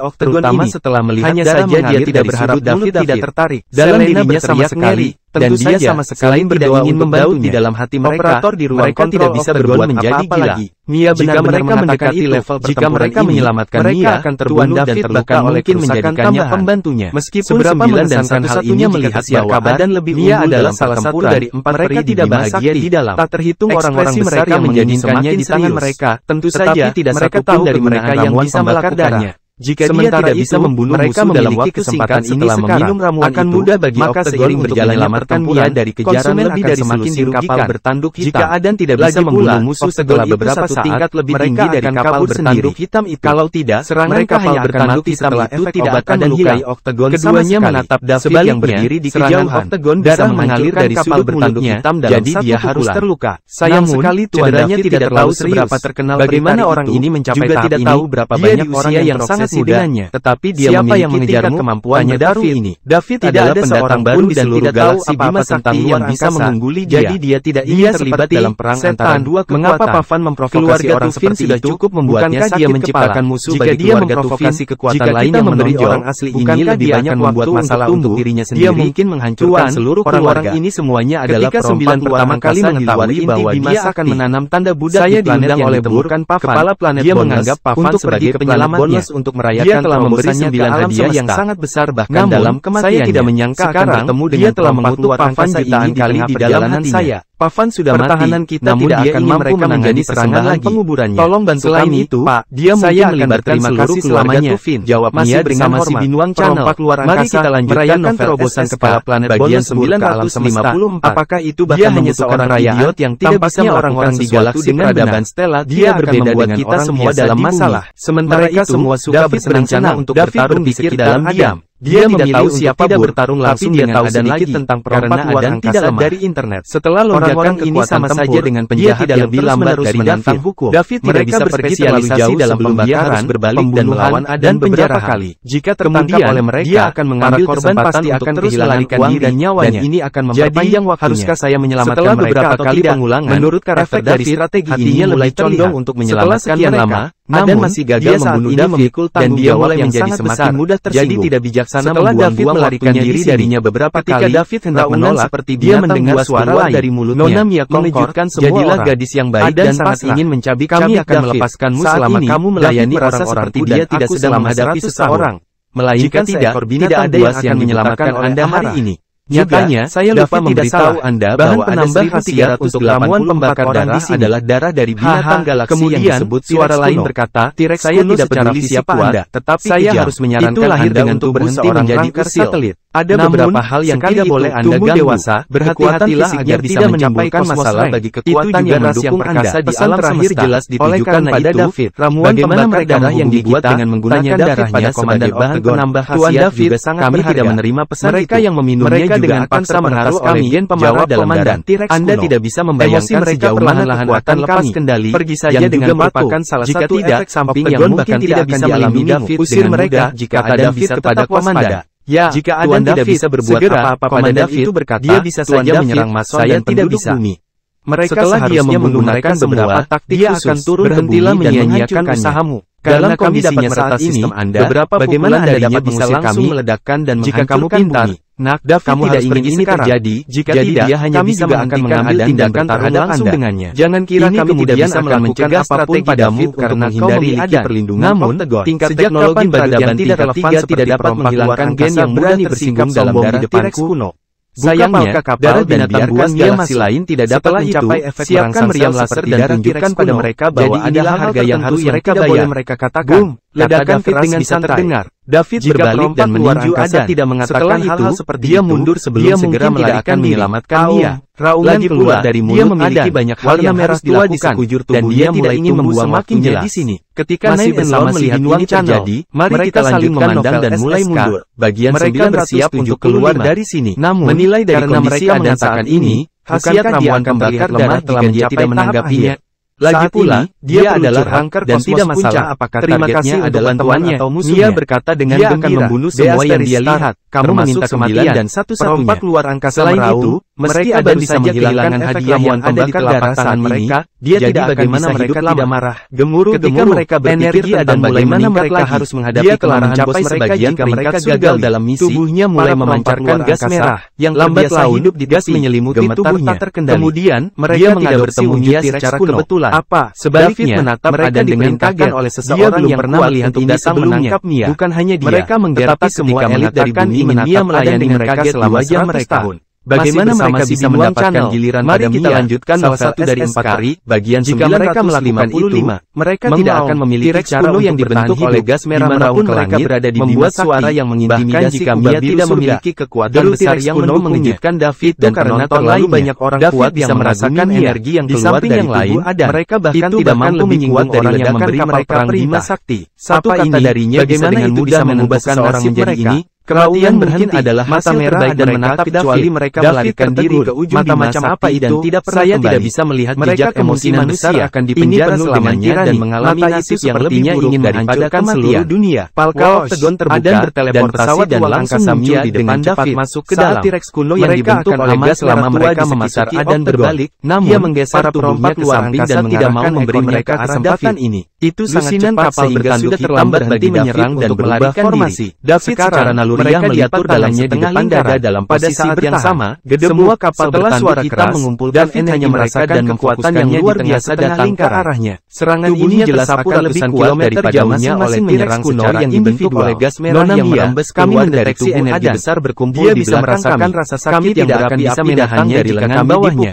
[SPEAKER 1] Octagon terutama setelah melihat hanya saja dia tidak berharap David tidak tertarik dalam dirinya sama sekali. Tentu saja, sama sekali tidak ingin membantu di dalam hati mereka. Operator di ruang mereka tidak bisa berbuat menjadi gila. Mia benar-benar mendekati level jika mereka menyelamatkan Mia akan terbunuh dan terluka oleh mungkin menjadikannya pembantunya. Meskipun 9 dan satu-satunya melihat siapa Adan lebih Mia adalah salah satu dari 4 mereka tidak bahagia di dalam. Tak terhitung orang-orang besar yang menjadikannya di tangan mereka. Tentu saja tidak satupun dari mereka yang bisa melakukannya. Jika dia tidak bisa membunuh mereka dalam waktu singkat setelah meminum ramuan akan mudah bagi Octagon berjalan melamatkan Mia dari kejaran lebih dari semakin kapal bertanduk hitam. Jika Adan tidak bisa membunuh musuh setelah beberapa saat lebih tinggi dari kapal bertanduk hitam itu. Kalau tidak, serangan kapal bertanduk hitam itu tidak akan melukai Octagon. Keduanya menatap David yang berdiri di kejauhan. Octagon darah mengalir dari sudut bertanduk hitam jadi dia harus terluka. Sayang sekali cederanya tidak tahu seberapa terkenal. Bagaimana orang ini mencapai tahap ini? Juga tidak tahu berapa banyak orang yang sangat dengannya, tetapi dia memiliki tingkat kemampuannya David ini. David tidak ada pendatang baru dan tidak tahu apa-apa tentang yang bisa mengungguli dia. Jadi dia tidak ingin terlibat dalam perang antara dua kekuatan. Mengapa Pavan memprovokasi orang seperti itu? Cukup membuatnya sakit dia menciptakan musuh bagi dia memprovokasi kekuatan lain yang menonjol. Orang asli ini lebih banyak membuat masalah untuk dirinya sendiri. Dia mungkin menghancurkan seluruh orang-orang ini semuanya adalah perempuan pertama kali mengetahui bahwa dia akan menanam tanda Buddha di planet yang ditemukan Pavan. Kepala planet dia menganggap Pavan sebagai penyelamatnya untuk merayakan telah memberi 9 hadiah yang sangat besar bahkan dalam kematiannya. Saya tidak menyangka akan bertemu dia telah mengutuk Pavan jutaan kali di perjalanan saya. Pavan sudah pertahanan mati, kita namun tidak dia akan mampu menangani serangan lagi. Penguburannya. Tolong bantu selain kami itu, Pak. Dia saya akan berterima kasih selamanya. Jawab Mia bersama si Binuang Channel. Mari kita lanjutkan terobosan kepala planet bagian 954. Apakah itu bahkan hanya seorang idiot yang tidak bisa orang-orang di galaksi peradaban Stella? Dia berbeda dengan kita semua dalam masalah. Sementara itu, semua suka berencana untuk bertarung di dalam diam. Dia tidak tahu siapa bertarung langsung dia tahu sedikit tentang perompak luar angkasa dari internet. Setelah lonjakan ini sama saja dengan penjahat yang lebih lambat dari menantang hukum. David tidak bisa berspesialisasi dalam pembakaran, harus berbalik dan melawan Adan beberapa kali. Jika tertangkap oleh mereka, dia akan mengambil korban pasti akan terus melarikan diri dan nyawanya. Dan ini akan memperpanjang waktunya. Haruskah saya menyelamatkan setelah beberapa kali pengulangan, menurut karakter dari strategi ini mulai condong untuk menyelamatkan mereka. Adan masih gagal membunuh David dan dia mulai menjadi semakin mudah tersinggung. Jadi tidak bijaksana setelah David melarikan diri darinya beberapa kali. David hendak menolak seperti dia mendengar suara dari mulutnya. Nona Mia mengejutkan semua jadilah orang. Gadis yang baik dan sangat ingin mencabik kami akan melepaskanmu selama kamu melayani orang seperti dia tidak sedang menghadapi seseorang. Melainkan tidak ada yang akan menyelamatkan Anda hari ini. Nyatanya, saya lupa memberitahu Anda bahwa penambah khasiat untuk ramuan pembakar darah adalah darah dari binatang galaksi yang disebut suara lain berkata, T-Rex saya tidak peduli siapa Anda, tetapi saya harus menyarankan Anda untuk berhenti menjadi satelit. Ada beberapa hal yang tidak boleh Anda ganggu. Berhati-hatilah agar tidak menimbulkan masalah bagi kekuatan yang mendukung Anda. Di alam terakhir jelas ditujukan pada David. Ramuan pembakar darah yang dibuat dengan menggunakan darahnya sebagai bahan penambah khasiat juga sangat berharga. Kami tidak menerima pesan mereka yang meminumnya juga akan terpengaruh oleh gen pemarah dalam darah. Anda tidak bisa membayangkan sejauh mana lahan akan lepas kendali. Pergi saja dengan merupakan salah satu efek samping yang mungkin tidak bisa dialami David dengan mudah jika Adam bisa kepada komandan. Ya, jika Adam tidak bisa berbuat apa-apa pada David, dia bisa saja menyerang Mason dan penduduk bumi. Setelah dia menggunakan beberapa taktik dia akan turun ke bumi dan menyia-nyiakan usahamu. Dalam kondisinya saat ini, beberapa bagaimana Anda dapat bisa langsung meledakkan dan menghancurkan bumi. Nah, kamu tidak ingin ini terjadi. Jika tidak, dia hanya bisa akan mengambil tindakan terhadap Anda. Dengannya. Jangan kira kami tidak bisa melakukan apapun padamu karena kau memiliki perlindungan. Namun, tingkat teknologi peradaban tidak relevan tidak dapat menghilangkan gen yang mudah tersingkap dalam darah T-Rex kuno. Sayangnya, darah binatang buas galaksi lain tidak dapat mencapai efek siapkan meriam laser dan tunjukkan pada mereka bahwa adalah harga yang harus mereka bayar. Mereka katakan, ledakan fit dengan bisa terdengar. David berbalik dan meninju Adam. Tidak mengatakan hal-hal seperti dia mundur sebelum segera melarikan menyelamatkan dia. Raungan keluar dari mulut memiliki banyak hal yang harus dilakukan dan dia tidak ingin membuang waktunya di sini. Ketika masih bersama melihat ini terjadi, mari kita saling memandang dan mulai mundur. Bagian mereka bersiap untuk keluar dari sini. Namun, menilai dari kondisi Adam saat ini, khasiat ramuan pembakar darah telah dia tidak menanggapinya. Lagi pula, dia adalah angker dan tidak masalah apakah targetnya adalah temannya atau musuhnya. Dia berkata dengan dia akan membunuh semua yang dia lihat. Kamu meminta kematian dan satu-satunya. Keluar angkasa meraung, meski Adam bisa menghilangkan hadiah yang ada di telapak tangan mereka, dia tidak akan bisa hidup tidak marah. Ketika mereka berpikir tentang bagaimana mereka harus menghadapi kemarahan bos mereka jika mereka gagal dalam misi, tubuhnya mulai memancarkan gas merah yang lambat laun hidup di gas menyelimuti tubuhnya. Kemudian, mereka tidak bertemu dia secara kebetulan. Apa? Sebaliknya, menatap Adam dengan kaget oleh seseorang yang pernah melihat ini sebelumnya. Bukan hanya dia, bukan hanya dia, tetapi semua elit dari bumi menatap melayani mereka selama 100 tahun. Bagaimana mereka bisa mendapatkan giliran? Mari kita lanjutkan salah satu dari 4 kali, bagian jika mereka melakukan itu, mereka tidak akan memiliki cara yang dibentuk oleh gas merah meraung ke langit, membuat suara yang mengintimidasi jika Mia tidak memiliki kekuatan besar yang mengejutkan David dan karena terlalu banyak orang kuat yang merasakan energi yang keluar dari tubuh Adam. Mereka bahkan tidak mampu menyinggung orang yang memberi mereka Bima Sakti. Satu kata darinya bagaimana itu bisa mengubah seseorang menjadi ini. Kemudian berhenti adalah mata merah dan menatap kecuali mereka melarikan diri ke ujung mata macam apa itu dan tidak pernah saya tidak bisa melihat jejak emosi manusia akan dipenjara selamanya dan mengalami nasib yang sepertinya ingin menghancurkan seluruh dunia. Palka Octagon terbuka dan pesawat dan langsung muncul di depan David masuk ke dalam T-Rex kuno yang dibentuk oleh gas selama mereka memasuki dan berbalik. Namun dia menggeser tubuhnya ke samping dan tidak mau memberi mereka kesempatan ini. Itu sangat cepat sehingga sudah terlambat bagi menyerang dan melarikan diri. David secara mereka diatur dalamnya di depan dada dalam pada saat yang sama, semua kapal bertanduk hitam mengumpulkan dan hanya merasakan kekuatan yang luar biasa datang ke arahnya. Serangan ini jelas akan lebih kuat daripada oleh T-Rex kuno yang dibentuk oleh gas merah yang merembes keluar dari tubuh energi besar berkumpul di belakang kami. Rasa sakit yang akan bisa menahannya dari lengan bawahnya.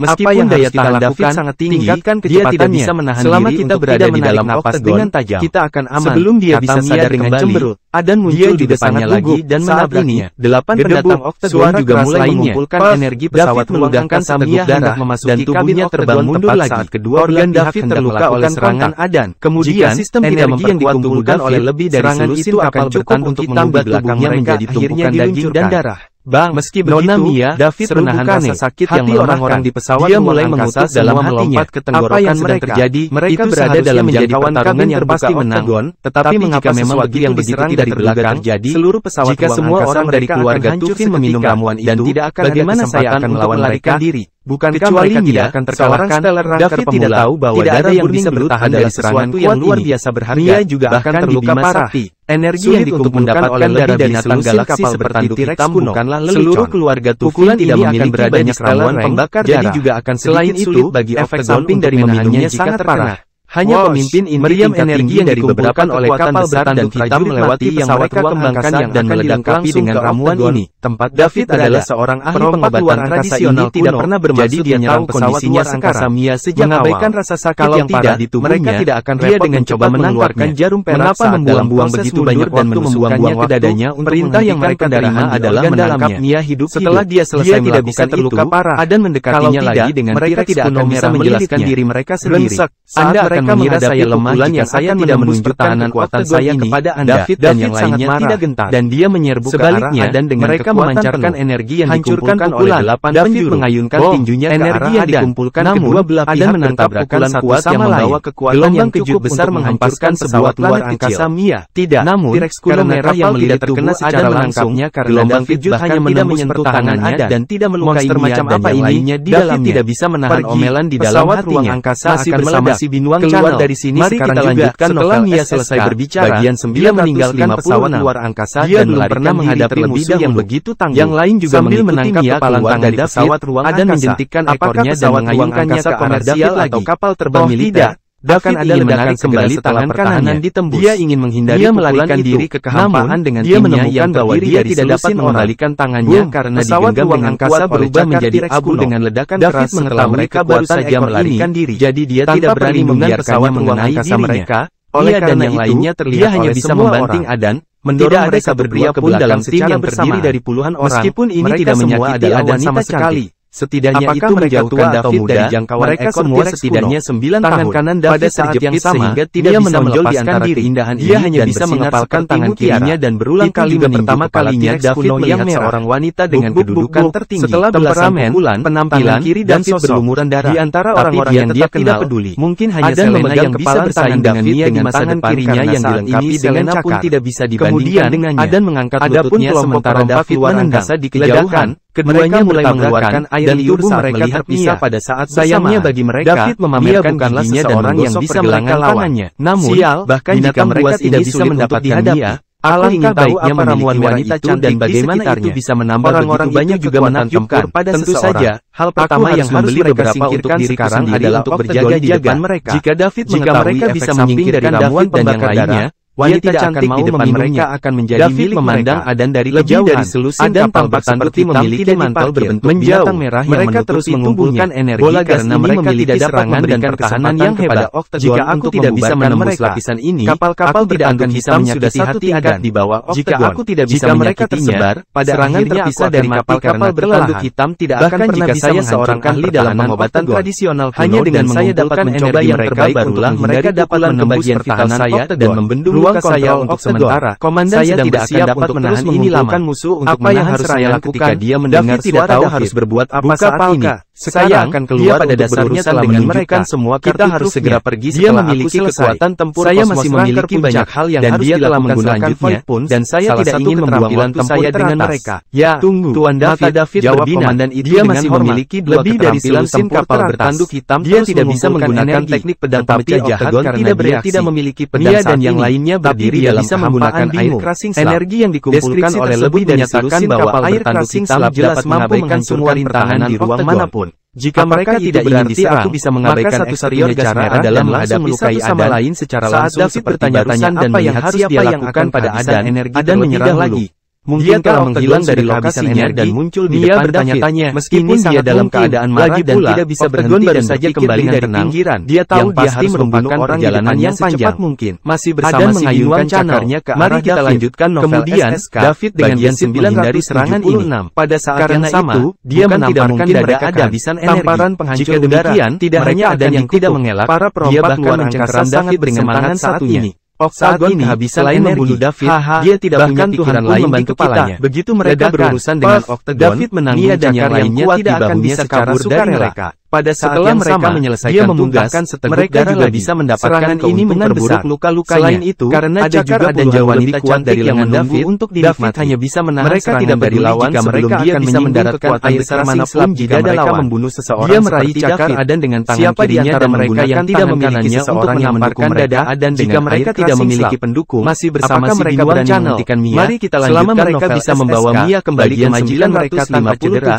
[SPEAKER 1] Meskipun daya tahan David sangat tinggi, dia tidak bisa menahan selama kita berada di dalam napas dengan tajam. Kita akan aman. Sebelum dia bisa sadar dengan cemberut, Adam muncul di depannya lagi dan menabraknya. 8 pendatang Octagon juga mulai mengumpulkan energi pesawat meludahkan seteguk darah memasuki tubuhnya terbang mundur lagi. Saat kedua organ David terluka oleh serangan Adam. Kemudian sistem energi yang dikumpulkan oleh lebih dari selusin kapal bertanduk untuk mengubah tubuhnya menjadi tumpukan daging dan darah. Meski begitu, David menahan rasa sakit yang orang-orang di pesawat dia mulai mengutuk dalam melompat ke tenggorokan mereka. Terjadi, mereka berada dalam jangkauan pertarungan yang pasti menang. Tetapi mengapa memang begitu yang diserang dari belakang terjadi? Seluruh pesawat jika semua orang dari keluarga Tufin meminum ramuan itu, tidak akan bagaimana saya akan melawan melarikan diri? Bukankah mereka tidak akan terkalahkan? David tidak tahu bahwa darah yang bisa bertahan dari serangan yang luar biasa berharga. Dia juga akan terluka parah. Energi yang dikumpulkan oleh darah binatang galaksi seperti T-Rex bukanlah lelucon. Seluruh keluarga Tufin tidak memiliki banyak ramuan pembakar jadi juga akan selain itu bagi efek samping dari meminumnya sangat parah. Hanya pemimpin inti tingkat tinggi yang dikumpulkan oleh kapal bertanduk hitam melewati yang mereka kembangkan dan meledak api dengan ramuan ini. Tempat David adalah seorang ahli pengobatan tradisional tidak pernah bermaksud menyerang kondisinya sekarang. Mengabaikan rasa sakit yang parah di tubuhnya, mereka tidak akan repot dengan coba menangkapkan jarum perak saat membuang-buang begitu banyak dan menusukkannya ke dadanya. Perintah yang mereka terima adalah menangkap Mia hidup. Setelah dia selesai melakukan terluka parah, Adan mendekatinya lagi dengan mereka tidak akan bisa menjelaskan diri mereka sendiri. Anda akan mengira saya lemah jika saya tidak menunjukkan pertahanan kekuatan saya kepada Anda. David dan yang lainnya tidak gentar, dan dia menyerbu ke arah Adan dengan mereka memancarkan energi yang dikumpulkan oleh 8 David mengayunkan tinjunya ke arah Adan. Dikumpulkan kedua belah pihak menangkap pukulan kuat yang membawa kekuatan yang cukup besar menghancurkan sebuah luar angkasa Mia. Tidak, namun T-Rex kuno merah yang melihat terkena secara langsungnya karena David bahkan tidak menyentuh tangannya dan tidak melukai Mia dan yang lainnya di dalamnya. Tidak bisa menahan omelan di dalam hatinya. Masih bersama si Binuang Keluar dari sini sekarang lanjutkan. Setelah Mia selesai berbicara, dia meninggalkan pesawat luar angkasa dan pernah menghadapi musuh yang begitu tangguh. Yang lain juga sambil menangkap kepalan dari pesawat ruang angkasa. Adan menjentikkan ekornya dan mengayunkannya ke arah sial atau kapal terbang militer. David ingin menarik kembali tangan kanannya ditembus. Dia ingin menghindari dia melarikan diri ke kehampaan dengan dia menemukan bahwa dia tidak dapat mengembalikan tangannya karena digenggam dengan kuat berubah menjadi abu dengan ledakan keras setelah mereka baru saja melarikan diri. Jadi dia tidak berani membiarkannya mengenai mereka. Oleh karena yang lainnya terlihat dia hanya bisa membanting Adan, mendorong mereka berdua ke belakang dalam tim yang terdiri dari puluhan orang. Meskipun ini tidak menyakiti Adan sama sekali. Setidaknya itu menjauhkan David dari jangkauan mereka semua setidaknya 9 tangan kanan David pada saat yang sama sehingga tidak bisa menonjol di antara keindahan dia hanya bisa mengepalkan tangan kirinya dan berulang kali pertama kalinya David melihat seorang wanita dengan kedudukan tertinggi. Setelah temperamen, penampilan kiri David berlumuran darah di antara orang-orang yang dia kenal. Mungkin hanya Selena yang bisa bersaing dengan dia di masa depan kirinya yang dilengkapi dengan cakar tidak bisa dibandingkan dengannya. Adan mengangkat lututnya sementara David menangkasa di kejauhan. Keduanya mulai mengeluarkan air liur saat melihat terpisah pada saat sayangnya bagi mereka. David memamerkan giginya dan orang yang bisa melangkah lawannya. Namun, bahkan jika mereka tidak bisa mendapatkan dia, alangkah baiknya ramuan wanita cantik dan bagaimana itu bisa menambah orang-orang banyak juga menakjubkan. Tentu saja, hal pertama yang harus mereka singkirkan sekarang adalah untuk berjaga di depan mereka. Jika David mengetahui efek samping dari ramuan dan yang lainnya, wanita cantik di depan mereka akan menjadi milik memandang Adan dari kejauhan. Dari selusin Adan tampak seperti memiliki mantel berbentuk binatang merah yang mereka terus mengumpulkan energi bola karena mereka tidak dapat memberikan pertahanan yang hebat. Jika aku tidak bisa menembus lapisan ini, kapal-kapal tidak akan bisa menyakiti hati Adan di bawah Octagon. Jika aku tidak bisa mereka tersebar, pada serangan terpisah dari kapal-kapal bertanduk hitam tidak akan pernah bisa seorang ahli dalam pengobatan tradisional hanya dengan saya dapat mencoba yang terbaik barulah mereka dapat menembus pertahanan saya dan membendung saya untuk sementara. Komandan saya tidak akan dapat menahan ini lama. Musuh untuk apa yang harus saya lakukan? Dia mendengar tidak tahu harus berbuat apa saat ini. Saya akan keluar pada dasarnya telah menunjukkan semua kita harus segera pergi. Dia memiliki kekuatan tempur. Saya masih memiliki banyak hal yang harus dia telah menggunakannya dan saya tidak ingin membuang saya dengan mereka. Ya, tunggu. Tuan David, jawab komandan itu. Dia masih memiliki lebih dari selusin kapal bertanduk hitam. Dia tidak bisa menggunakan teknik pedang pemecah jahat karena dia tidak memiliki pedang dan yang lainnya berdiri dalam bisa menggunakan air crashing slab. Energi yang dikumpulkan oleh lebih menyatakan bahwa air crashing slab jelas mampu menghancurkan pertahanan di ruang manapun. Jika mereka tidak ingin diserang, aku bisa mengabaikan satu-satunya cara adalah menghadapi satu sama lain secara langsung. David bertanya-tanya apa yang harus dia lakukan pada Adan. Adan menyerang lagi. Mungkin telah menghilang dari lokasinya dan muncul di depan bertanya-tanya. Meskipun dia dalam keadaan marah dan tidak bisa berhenti dan saja kembali dari pinggiran, dia tahu dia harus membunuh orang jalan yang secepat mungkin. Masih bersama si Binuang cakarnya ke arah kita lanjutkan novel SSK. David dengan gesit menghindari serangan ini. Pada saat yang sama, dia menamparkan dada Adan tamparan penghancur udara. Tidak hanya Adan yang tidak mengelak, dia bahkan mencengkeram David dengan tangan saat ini. Saat ini selain membunuh David, dia tidak punya pikiran lain membantu kepalanya. Begitu mereka berurusan dengan Octagon, David menanggung dan yang lainnya tidak akan bisa kabur dari mereka. Pada saat yang sama, dia memudahkan seteguk darah juga bisa mendapatkan ini memperburuk luka-lukanya. Selain itu, karena ada juga puluhan wanita kuat dari lengan David untuk David hanya bisa menahan mereka tidak dari lawan jika mereka akan bisa mendaratkan air besar manapun jika mereka membunuh seseorang. Dia meraih cakar Adan dengan tangan kirinya dan mereka yang tidak memilikinya untuk menamparkan dada Adan jika mereka tidak memiliki pendukung. Masih bersama si Binuang menghentikan Mia. Mari kita lanjutkan novel SSK. Bisa membawa Mia kembali ke majikan mereka tanpa cedera.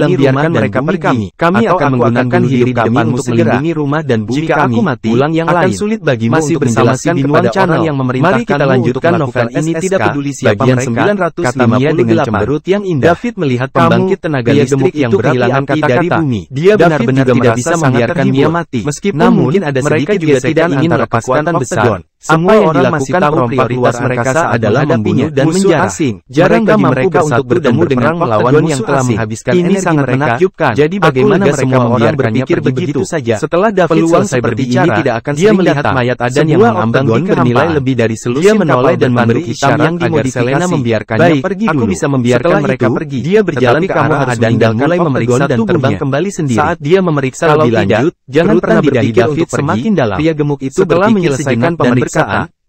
[SPEAKER 1] bilang biarkan mereka pergi. Kami akan menggunakan hidup kami untuk melindungi rumah dan bumi
[SPEAKER 2] Jika
[SPEAKER 1] kami.
[SPEAKER 2] aku mati,
[SPEAKER 1] Pulang yang
[SPEAKER 2] akan
[SPEAKER 1] lain.
[SPEAKER 2] sulit bagimu
[SPEAKER 1] Masih
[SPEAKER 2] untuk
[SPEAKER 1] bersama
[SPEAKER 2] menjelaskan
[SPEAKER 1] si
[SPEAKER 2] kepada
[SPEAKER 1] Channel
[SPEAKER 2] orang yang memerintahkanmu
[SPEAKER 1] Mari kita lanjutkan
[SPEAKER 2] untuk
[SPEAKER 1] novel
[SPEAKER 2] melakukan
[SPEAKER 1] ini
[SPEAKER 2] SSK.
[SPEAKER 1] tidak peduli siapa
[SPEAKER 2] Bagian
[SPEAKER 1] mereka, kata Mia dengan
[SPEAKER 2] 958.
[SPEAKER 1] cemberut yang indah.
[SPEAKER 2] David melihat
[SPEAKER 1] Kamu,
[SPEAKER 2] pembangkit tenaga
[SPEAKER 1] pria
[SPEAKER 2] listrik
[SPEAKER 1] gemuk
[SPEAKER 2] yang
[SPEAKER 1] itu
[SPEAKER 2] berat
[SPEAKER 1] kehilangan
[SPEAKER 2] api
[SPEAKER 1] kata-kata.
[SPEAKER 2] dari bumi.
[SPEAKER 1] Dia
[SPEAKER 2] David
[SPEAKER 1] benar-benar
[SPEAKER 2] juga
[SPEAKER 1] tidak
[SPEAKER 2] merasa
[SPEAKER 1] bisa
[SPEAKER 2] sangat
[SPEAKER 1] membiarkan
[SPEAKER 2] terhibur.
[SPEAKER 1] Mia mati.
[SPEAKER 2] Meskipun
[SPEAKER 1] Namun,
[SPEAKER 2] mungkin ada
[SPEAKER 1] mereka
[SPEAKER 2] sedikit
[SPEAKER 1] juga
[SPEAKER 2] gesekan
[SPEAKER 1] tidak ingin
[SPEAKER 2] antara
[SPEAKER 1] melepaskan
[SPEAKER 2] kekuatan
[SPEAKER 1] besar.
[SPEAKER 2] Octagon.
[SPEAKER 1] Semua
[SPEAKER 2] Apa yang
[SPEAKER 1] orang masih
[SPEAKER 2] dilakukan
[SPEAKER 1] tahu
[SPEAKER 2] perompak
[SPEAKER 1] prioritas
[SPEAKER 2] luar
[SPEAKER 1] mereka
[SPEAKER 2] angkasa
[SPEAKER 1] saat
[SPEAKER 2] adalah
[SPEAKER 1] menghadapinya
[SPEAKER 2] membunuh
[SPEAKER 1] dan
[SPEAKER 2] musuh
[SPEAKER 1] menjarah.
[SPEAKER 2] asing.
[SPEAKER 1] Jarang
[SPEAKER 2] Mereka
[SPEAKER 1] bagi
[SPEAKER 2] mampu
[SPEAKER 1] mereka untuk
[SPEAKER 2] bersatu dan
[SPEAKER 1] bertemu dengan
[SPEAKER 2] berperang
[SPEAKER 1] melawan
[SPEAKER 2] melawan
[SPEAKER 1] musuh
[SPEAKER 2] yang telah
[SPEAKER 1] asing.
[SPEAKER 2] menghabiskan
[SPEAKER 1] Ini
[SPEAKER 2] energi
[SPEAKER 1] sangat
[SPEAKER 2] mereka.
[SPEAKER 1] menakjubkan.
[SPEAKER 2] Jadi
[SPEAKER 1] Aku
[SPEAKER 2] bagaimana
[SPEAKER 1] lega
[SPEAKER 2] mereka
[SPEAKER 1] semua orang
[SPEAKER 2] membiarkannya
[SPEAKER 1] berpikir
[SPEAKER 2] pergi
[SPEAKER 1] begitu
[SPEAKER 2] begitu
[SPEAKER 1] saja.
[SPEAKER 2] Setelah David
[SPEAKER 1] Peluang
[SPEAKER 2] selesai
[SPEAKER 1] seperti ini
[SPEAKER 2] berbicara,
[SPEAKER 1] tidak akan
[SPEAKER 2] dia
[SPEAKER 1] sering
[SPEAKER 2] melihat
[SPEAKER 1] datang.
[SPEAKER 2] mayat Adan yang
[SPEAKER 1] Sebuah
[SPEAKER 2] mengambang
[SPEAKER 1] oktagon
[SPEAKER 2] di kehampaan.
[SPEAKER 1] bernilai lebih dari selusin
[SPEAKER 2] Dia
[SPEAKER 1] kapal
[SPEAKER 2] menoleh dan
[SPEAKER 1] bertanduk
[SPEAKER 2] memberi
[SPEAKER 1] hitam
[SPEAKER 2] isyarat
[SPEAKER 1] yang
[SPEAKER 2] agar
[SPEAKER 1] dimodifikasi.
[SPEAKER 2] Selena membiarkannya
[SPEAKER 1] Baik,
[SPEAKER 2] pergi
[SPEAKER 1] aku
[SPEAKER 2] dulu.
[SPEAKER 1] bisa membiarkan
[SPEAKER 2] Setelah
[SPEAKER 1] mereka
[SPEAKER 2] itu,
[SPEAKER 1] pergi.
[SPEAKER 2] dia berjalan
[SPEAKER 1] Tetapi
[SPEAKER 2] ke
[SPEAKER 1] kamu
[SPEAKER 2] arah
[SPEAKER 1] harus
[SPEAKER 2] Adan dan
[SPEAKER 1] meninggalkan
[SPEAKER 2] mulai memeriksa
[SPEAKER 1] oktagon
[SPEAKER 2] dan terbang
[SPEAKER 1] tubuhnya.
[SPEAKER 2] kembali sendiri.
[SPEAKER 1] Saat dia memeriksa
[SPEAKER 2] Kalau
[SPEAKER 1] lebih
[SPEAKER 2] tidak,
[SPEAKER 1] lanjut,
[SPEAKER 2] jangan
[SPEAKER 1] kerutan
[SPEAKER 2] pernah
[SPEAKER 1] di dahi
[SPEAKER 2] berpikir
[SPEAKER 1] David
[SPEAKER 2] untuk pergi.
[SPEAKER 1] semakin dalam.
[SPEAKER 2] Pria gemuk itu
[SPEAKER 1] Setelah
[SPEAKER 2] berpikir
[SPEAKER 1] menyelesaikan
[SPEAKER 2] sejenak dan
[SPEAKER 1] pemeriksaan,
[SPEAKER 2] berkata,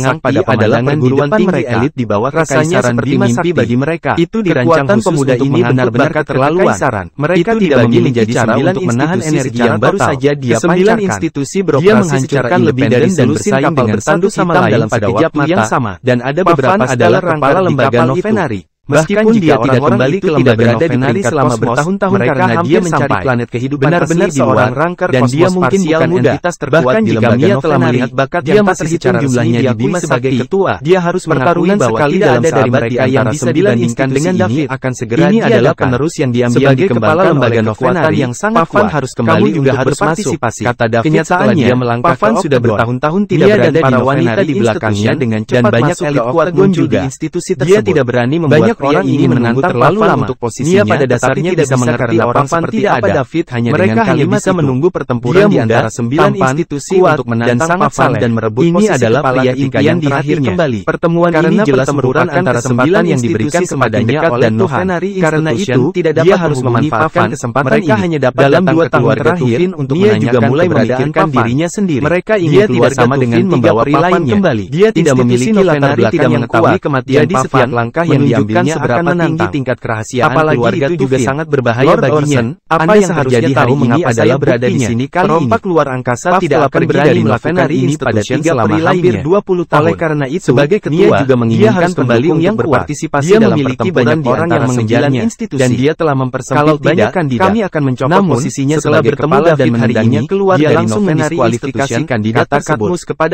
[SPEAKER 1] sangat pada pemandangan perguruan tinggi elit di bawah rasanya seperti mimpi bagi mereka. Itu dirancang pemuda ini benar-benar keterlaluan. Mereka tidak menjadi cara untuk menahan energi yang baru saja dia pancarkan. Institusi beroperasi secara lebih dari dan bersaing dengan satu sama lain dalam sekejap mata yang sama. Dan ada beberapa adalah kepala lembaga Novenari. Meskipun dia tidak kembali ke lembaga Novenari selama bertahun-tahun karena dia mencari planet kehidupan benar-benar seorang rangker dan dia mungkin bukan entitas terkuat di lembaga Novenari. Dia masih secara jumlahnya diakui sebagai ketua. Dia harus mengakui bahwa tidak ada dari mereka yang bisa dibandingkan dengan David. Akan segera ini adalah penerus yang diambil dikembangkan lembaga Novenari yang sangat kuat. Harus kembali juga harus berpartisipasi. Kata David setelah dia melangkah ke sudah bertahun-tahun tidak berada di para wanita di belakangnya dengan cepat dan banyak elit kuat muncul di institusi tersebut. Dia tidak berani membuat
[SPEAKER 2] pria ini menunggu terlalu lama untuk posisinya. Mia pada dasarnya tidak bisa mengerti orang seperti apa David hanya mereka hanya bisa menunggu pertempuran di antara 9 institusi untuk menantang Pavan dan merebut posisi. Ini adalah pria impian di akhir kembali. Pertemuan ini jelas merupakan antara 9 yang diberikan kepadanya oleh Tuhan. Karena itu, dia harus memanfaatkan kesempatan mereka hanya dapat dalam 2 tahun terakhir untuk menanyakan mulai memikirkan dirinya sendiri. Mereka ingin keluar sama dengan membawa Pavan kembali. Dia tidak memiliki latar belakang tidak mengetahui kematian di setiap langkah yang diambilnya seberapa tinggi tingkat kerahasiaan keluarga itu juga sangat berbahaya baginya. Apa yang terjadi hari ini adalah berada di sini kali ini. Perompak luar angkasa tidak akan berani melakukan ini pada 3 selama hampir 20 tahun. Oleh karena itu, sebagai ketua, juga menginginkan pendukung yang berpartisipasi dalam pertempuran di orang yang mengejarnya, dan dia telah mempersempit banyak kandidat. Kami akan mencoba posisinya sebagai kepala dan menendangnya keluar dari langsung mendiskualifikasi kandidat tersebut.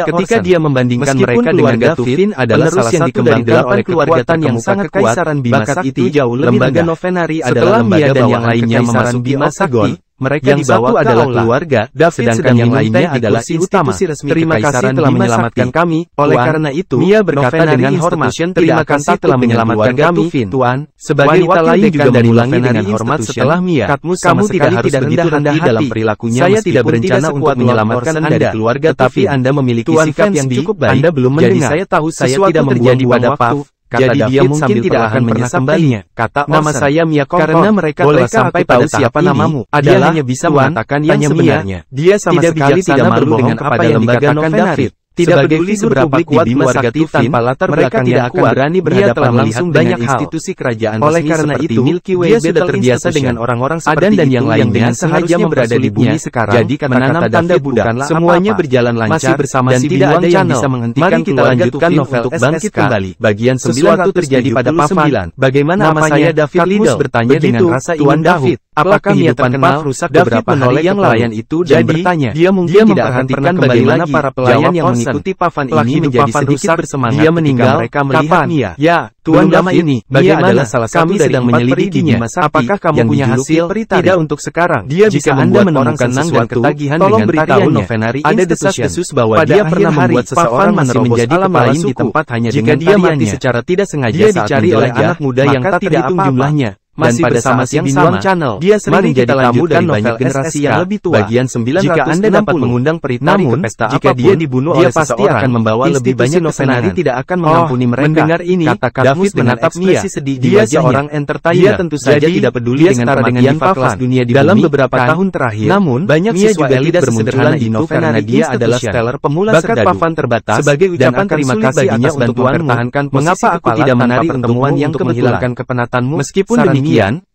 [SPEAKER 2] Ketika dia membandingkan mereka dengan David, adalah salah yang dikembangkan oleh kekuatan yang sangat kuat. Bakat itu jauh lebih lembaga Novenari adalah lembaga dan yang lainnya memasuki Sagon. Mereka yang satu adalah keluarga, sedangkan yang lainnya adalah institusi resmi. Terima kasih telah menyelamatkan kami. Oleh karena itu, Mia berkata dengan hormat, terima kasih telah menyelamatkan kami, Tuan. Sebagai wanita lain juga mengulangi dengan hormat setelah Mia. Kamu tidak harus begitu rendah hati dalam perilakunya. Saya tidak berencana untuk menyelamatkan Anda dari keluarga, tapi Anda memiliki sikap yang cukup baik. Anda belum mendengar. Jadi saya tahu saya tidak terjadi pada waktu. Jadi dia mungkin tidak akan menyesalinya. Kata nama saya Mia Kongkong. Karena mereka telah sampai pada siapa namamu. Dia hanya bisa mengatakan yang sebenarnya. Dia sama sekali tidak malu dengan apa yang dikatakan David. Tidak peduli seberapa kuat keluarga Tiff tanpa latar belakang yang kuat, berani berhadapan langsung banyak institusi kerajaan. Oleh karena itu, dia sudah terbiasa dengan orang-orang seperti dan yang lainnya sengaja berada di bumi sekarang. Jadi kata-kata David bukanlah semuanya berjalan lancar bersama dan tidak ada yang bisa menghentikan. Mari kita lanjutkan novel untuk bangkit kembali. Bagian 9 sesuatu terjadi pada Pavan. Bagaimana nama saya David Liddell bertanya dengan rasa ingin David. Apakah Mia kenal rusak beberapa hari yang pelayan itu dan bertanya. Dia mungkin tidak akan pernah bagaimana para pelayan yang mengikuti Pavan ini menjadi sedikit bersemangat. Dia meninggal mereka melihat Mia. Ya, Tuan nama ini. Bagaimana salah satu sedang menyelidikinya. Apakah kamu punya hasil? Tidak untuk sekarang. Dia bisa membuat orang senang dan ketagihan dengan tarian Novenari. Ada desas-desus bahwa dia pernah membuat seseorang menjadi kepala di tempat hanya jika dia mati secara tidak sengaja. Dia dicari oleh anak muda yang tak terhitung jumlahnya. Masih bersama si Binuang Channel, dia sering menjadi tamu dari banyak generasi yang lebih tua. Bagian 960. Jika Anda dapat mengundang Pritari ke pesta jika dia dibunuh oleh seseorang, dia pasti akan membawa lebih banyak Novenari tidak akan mengampuni mereka. Mendengar ini, kata David menatap Mia. Dia seorang entertainer. Dia tentu saja tidak peduli dengan kematian kelas dunia di dalam beberapa tahun terakhir. Namun, banyak siswa elit bermunculan di Novenari karena dia adalah stellar pemula serdadu. Bakat Pavan terbatas, sebagai ucapan terima kasih atas bantuan mempertahankan mengapa aku tidak menarik pertemuan yang untuk menghilangkan kepenatanmu. Meskipun demikian,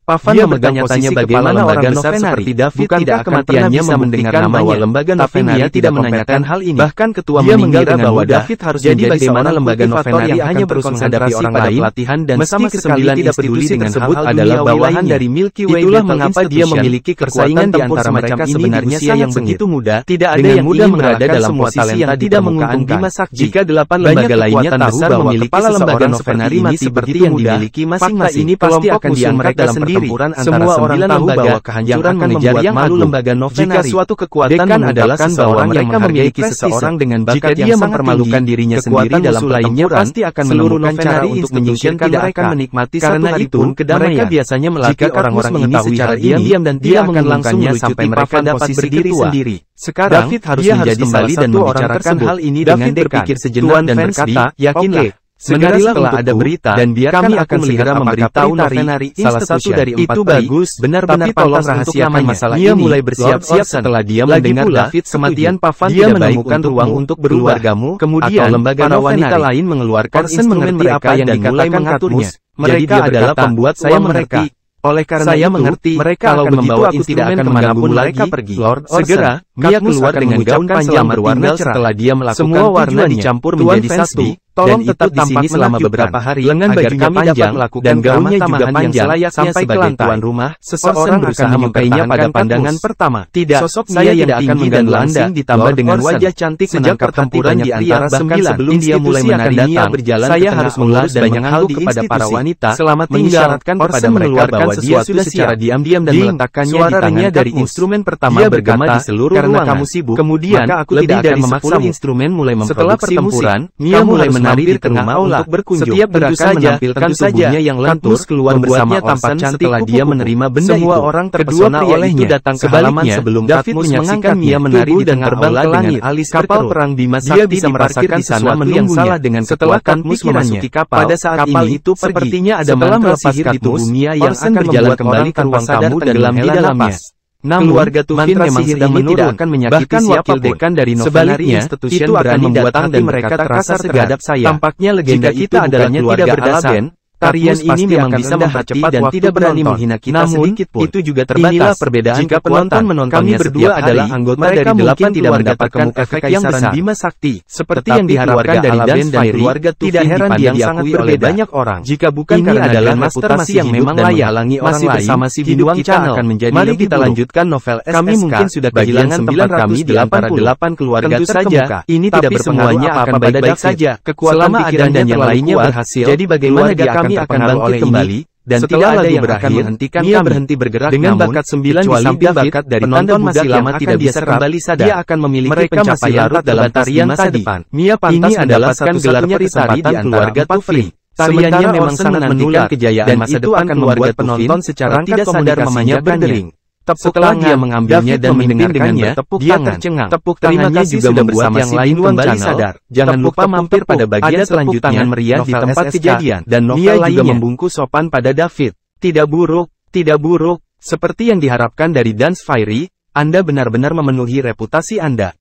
[SPEAKER 2] Pavan memeganya bagaimana orang besar seperti David tidak kematiannya bisa mendengar namanya lembaga Novenari tidak menanyakan hal ini. Bahkan ketua mengira bahwa David harus jadi bagaimana lembaga Novenari yang hanya berkonsentrasi orang lain pelatihan dan meski ke-9 tidak peduli dengan hal adalah bawahan dari Milky Way. Itulah mengapa dia memiliki persaingan di antara mereka sebenarnya yang begitu mudah. Tidak ada yang mudah berada dalam posisi yang tidak menguntungkan. Jika 8 lembaga lainnya tahu bahwa kepala lembaga Novenari ini seperti yang dimiliki masing-masing, ini pasti akan diangkat dalam pertempuran antara 9 tahu bahwa kehancuran mengejar yang malu lembaga Novenari. Jika suatu kekuatan adalah seseorang yang memiliki seseorang dengan bakat yang mempermalukan dirinya sendiri dalam lainnya pasti akan menemukan cara untuk menyingkirkan mereka menikmati satu hari pun kedamaian. Mereka biasanya melatih orang-orang ini secara diam-diam dan dia akan langsung sampai mereka dapat berdiri sendiri. Sekarang, David harus menjadi sali dan membicarakan hal ini dengan berpikir sejenak dan berkata, yakinlah. Segera setelah ada berita, dan biar kami akan segera memberitahu Novenari salah satu dari 4 itu bagus, benar-benar tolong rahasiakan masalah ini. Dia mulai bersiap-siap setelah dia mendengar David kematian Pavan dia menemukan ruang untuk keluargamu, kemudian para wanita lain mengeluarkan instrumen mereka yang mulai mengaturnya. Mereka adalah pembuat saya mengerti. Oleh karena saya mengerti, mereka kalau membawa aku tidak akan mengganggu mereka pergi. Lord, segera, Mia keluar dengan gaun panjang berwarna cerah. Setelah dia melakukan semua warna dicampur menjadi satu. Tolong tetap di sini selama beberapa hari lengan baju kami dapat melakukan dan gaunnya juga panjang sampai ke lantai. Tuan rumah, seseorang berusaha menyukainya pada pandangan pertama. Tidak, sosok saya yang akan mengganggu Anda ditambah dengan wajah cantik sejak pertempuran di antara 9 sebelum dia mulai menari berjalan. Saya harus mengurus banyak hal kepada para wanita. Selamat mengisyaratkan kepada mereka bahwa dia sudah secara diam-diam dan meletakkannya di tangannya dari instrumen pertama bergema di seluruh ruangan. Kamu sibuk, kemudian aku tidak akan memaksa instrumen mulai memproduksi musik. Mia mulai menari di tengah aula untuk berkunjung. Setiap gerakan menampilkan tubuhnya yang lentur, keluar bersama tampak cantik setelah dia menerima benda itu. Semua orang terpesona olehnya. Datang ke halaman sebelum David menyaksikan Mia menari dan terbang ke langit. Kapal perang Bima Sakti bisa merasakan sesuatu yang salah dengan setelah Katniss memasuki kapal. Pada saat ini, sepertinya ada mantra sihir di tubuh Mia yang akan berjalan kembali ke ruang tamu dan tenggelam di dalamnya. Namun, keluarga Tufin memang sedang tidak akan menyakiti wakil dekan dari Novenari Institution itu akan membuat hati mereka terasa terhadap saya. Tampaknya legenda kita adalah tidak berdasar. Tarian ini memang bisa mempercepat dan tidak berani menghina kita sedikit pun. Itu juga terbatas. Inilah perbedaan jika penonton menontonnya. Kami berdua adalah anggota dari 8 tidak mendapatkan efek yang besar. Bima Sakti, seperti yang diharapkan dari Dance dan keluarga Tufin, tidak heran dia sangat berbeda banyak orang. Jika bukan ini adalah reputasi yang memang layak menghalangi orang lain bersama si Binuang Channel akan menjadi. Mari kita lanjutkan novel SSK. Kami mungkin sudah kehilangan tempat kami di antara 8 keluarga terkemuka. Ini tidak berpengaruh akan baik-baik saja. Kekuatan pikiran dan yang lainnya berhasil. Jadi bagaimana dia akan bangkit kembali, dan setelah ada yang akan menghentikan Mia berhenti bergerak. Dengan bakat 9 di samping bakat dari penonton masih lama tidak bisa kembali sadar, dia akan memiliki pencapaian dalam tarian tadi. Mia pantas mendapatkan gelar peritari di keluarga Tufin. Tariannya memang sangat menular kejayaan dan masa depan akan membuat penonton secara tidak sadar mamanya berdering. Setelah dia mengambilnya dan mendengarkannya, dia tercengang. Tepuk tangannya juga membuat yang lain kembali sadar. Jangan lupa mampir pada bagian selanjutnya meriah di tempat kejadian. Dan Mia juga membungkus sopan pada David. Tidak buruk, tidak buruk. Seperti yang diharapkan dari Dance Fairy, Anda benar-benar memenuhi reputasi Anda.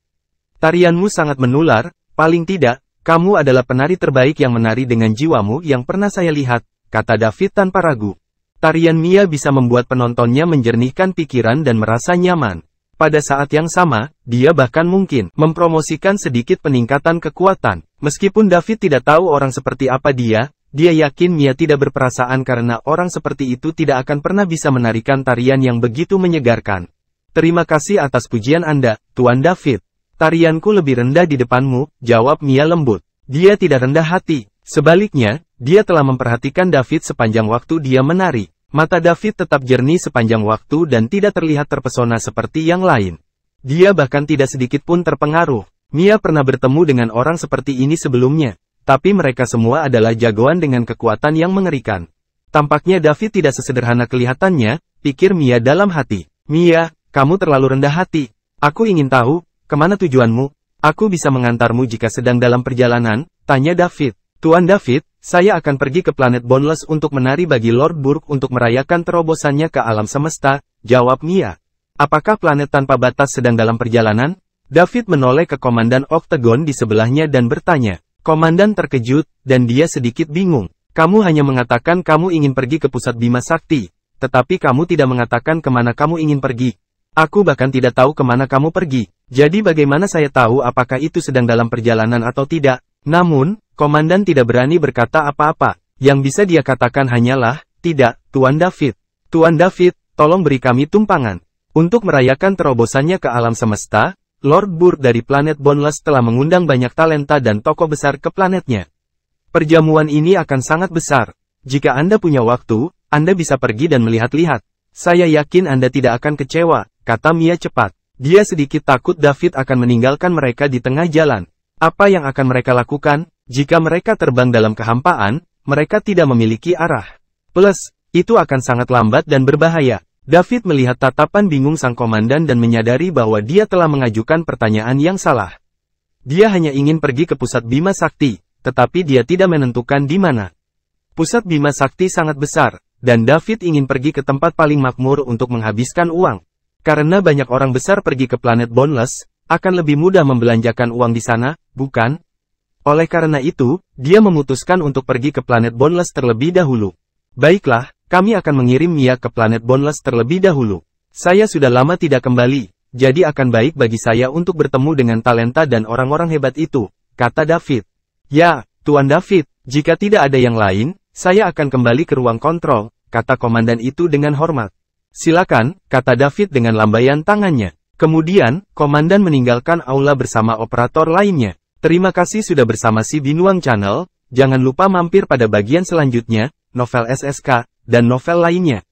[SPEAKER 2] Tarianmu sangat menular, paling tidak, kamu adalah penari terbaik yang menari dengan jiwamu yang pernah saya lihat, kata David tanpa ragu. Tarian Mia bisa membuat penontonnya menjernihkan pikiran dan merasa nyaman. Pada saat yang sama, dia bahkan mungkin mempromosikan sedikit peningkatan kekuatan. Meskipun David tidak tahu orang seperti apa dia yakin Mia tidak berperasaan karena orang seperti itu tidak akan pernah bisa menarikan tarian yang begitu menyegarkan. Terima kasih atas pujian Anda, Tuan David. Tarianku lebih rendah di depanmu, jawab Mia lembut. Dia tidak rendah hati. Sebaliknya, dia telah memperhatikan David sepanjang waktu dia menari. Mata David tetap jernih sepanjang waktu dan tidak terlihat terpesona seperti yang lain. Dia bahkan tidak sedikit pun terpengaruh. Mia pernah bertemu dengan orang seperti ini sebelumnya. Tapi mereka semua adalah jagoan dengan kekuatan yang mengerikan. Tampaknya David tidak sesederhana kelihatannya, pikir Mia dalam hati. Mia, kamu terlalu rendah hati. Aku ingin tahu, kemana tujuanmu? Aku bisa mengantarmu jika sedang dalam perjalanan, tanya David. Tuan David, saya akan pergi ke planet Boundless untuk menari bagi Lord Burke untuk merayakan terobosannya ke alam semesta, jawab Mia. Apakah planet tanpa batas sedang dalam perjalanan? David menoleh ke Komandan Octagon di sebelahnya dan bertanya. Komandan terkejut, dan dia sedikit bingung. Kamu hanya mengatakan kamu ingin pergi ke pusat Bima Sakti, tetapi kamu tidak mengatakan kemana kamu ingin pergi. Aku bahkan tidak tahu kemana kamu pergi. Jadi bagaimana saya tahu apakah itu sedang dalam perjalanan atau tidak? Namun, Komandan tidak berani berkata apa-apa. Yang bisa dia katakan hanyalah, tidak, Tuan David. Tuan David, tolong beri kami tumpangan. Untuk merayakan terobosannya ke alam semesta, Lord Burke dari planet Boundless telah mengundang banyak talenta dan tokoh besar ke planetnya. Perjamuan ini akan sangat besar. Jika Anda punya waktu, Anda bisa pergi dan melihat-lihat. Saya yakin Anda tidak akan kecewa, kata Mia cepat. Dia sedikit takut David akan meninggalkan mereka di tengah jalan. Apa yang akan mereka lakukan? Jika mereka terbang dalam kehampaan, mereka tidak memiliki arah. Plus, itu akan sangat lambat dan berbahaya. David melihat tatapan bingung sang komandan dan menyadari bahwa dia telah mengajukan pertanyaan yang salah. Dia hanya ingin pergi ke pusat Bima Sakti, tetapi dia tidak menentukan di mana. Pusat Bima Sakti sangat besar, dan David ingin pergi ke tempat paling makmur untuk menghabiskan uang. Karena banyak orang besar pergi ke planet Boundless, akan lebih mudah membelanjakan uang di sana, bukan? Oleh karena itu, dia memutuskan untuk pergi ke planet Boundless terlebih dahulu. Baiklah, kami akan mengirim Mia ke planet Boundless terlebih dahulu. Saya sudah lama tidak kembali, jadi akan baik bagi saya untuk bertemu dengan talenta dan orang-orang hebat itu, kata David. Ya, Tuan David, jika tidak ada yang lain, saya akan kembali ke ruang kontrol, kata komandan itu dengan hormat. Silakan, kata David dengan lambaian tangannya. Kemudian, komandan meninggalkan aula bersama operator lainnya. Terima kasih sudah bersama si Binuang Channel, jangan lupa mampir pada bagian selanjutnya, novel SSK, dan novel lainnya.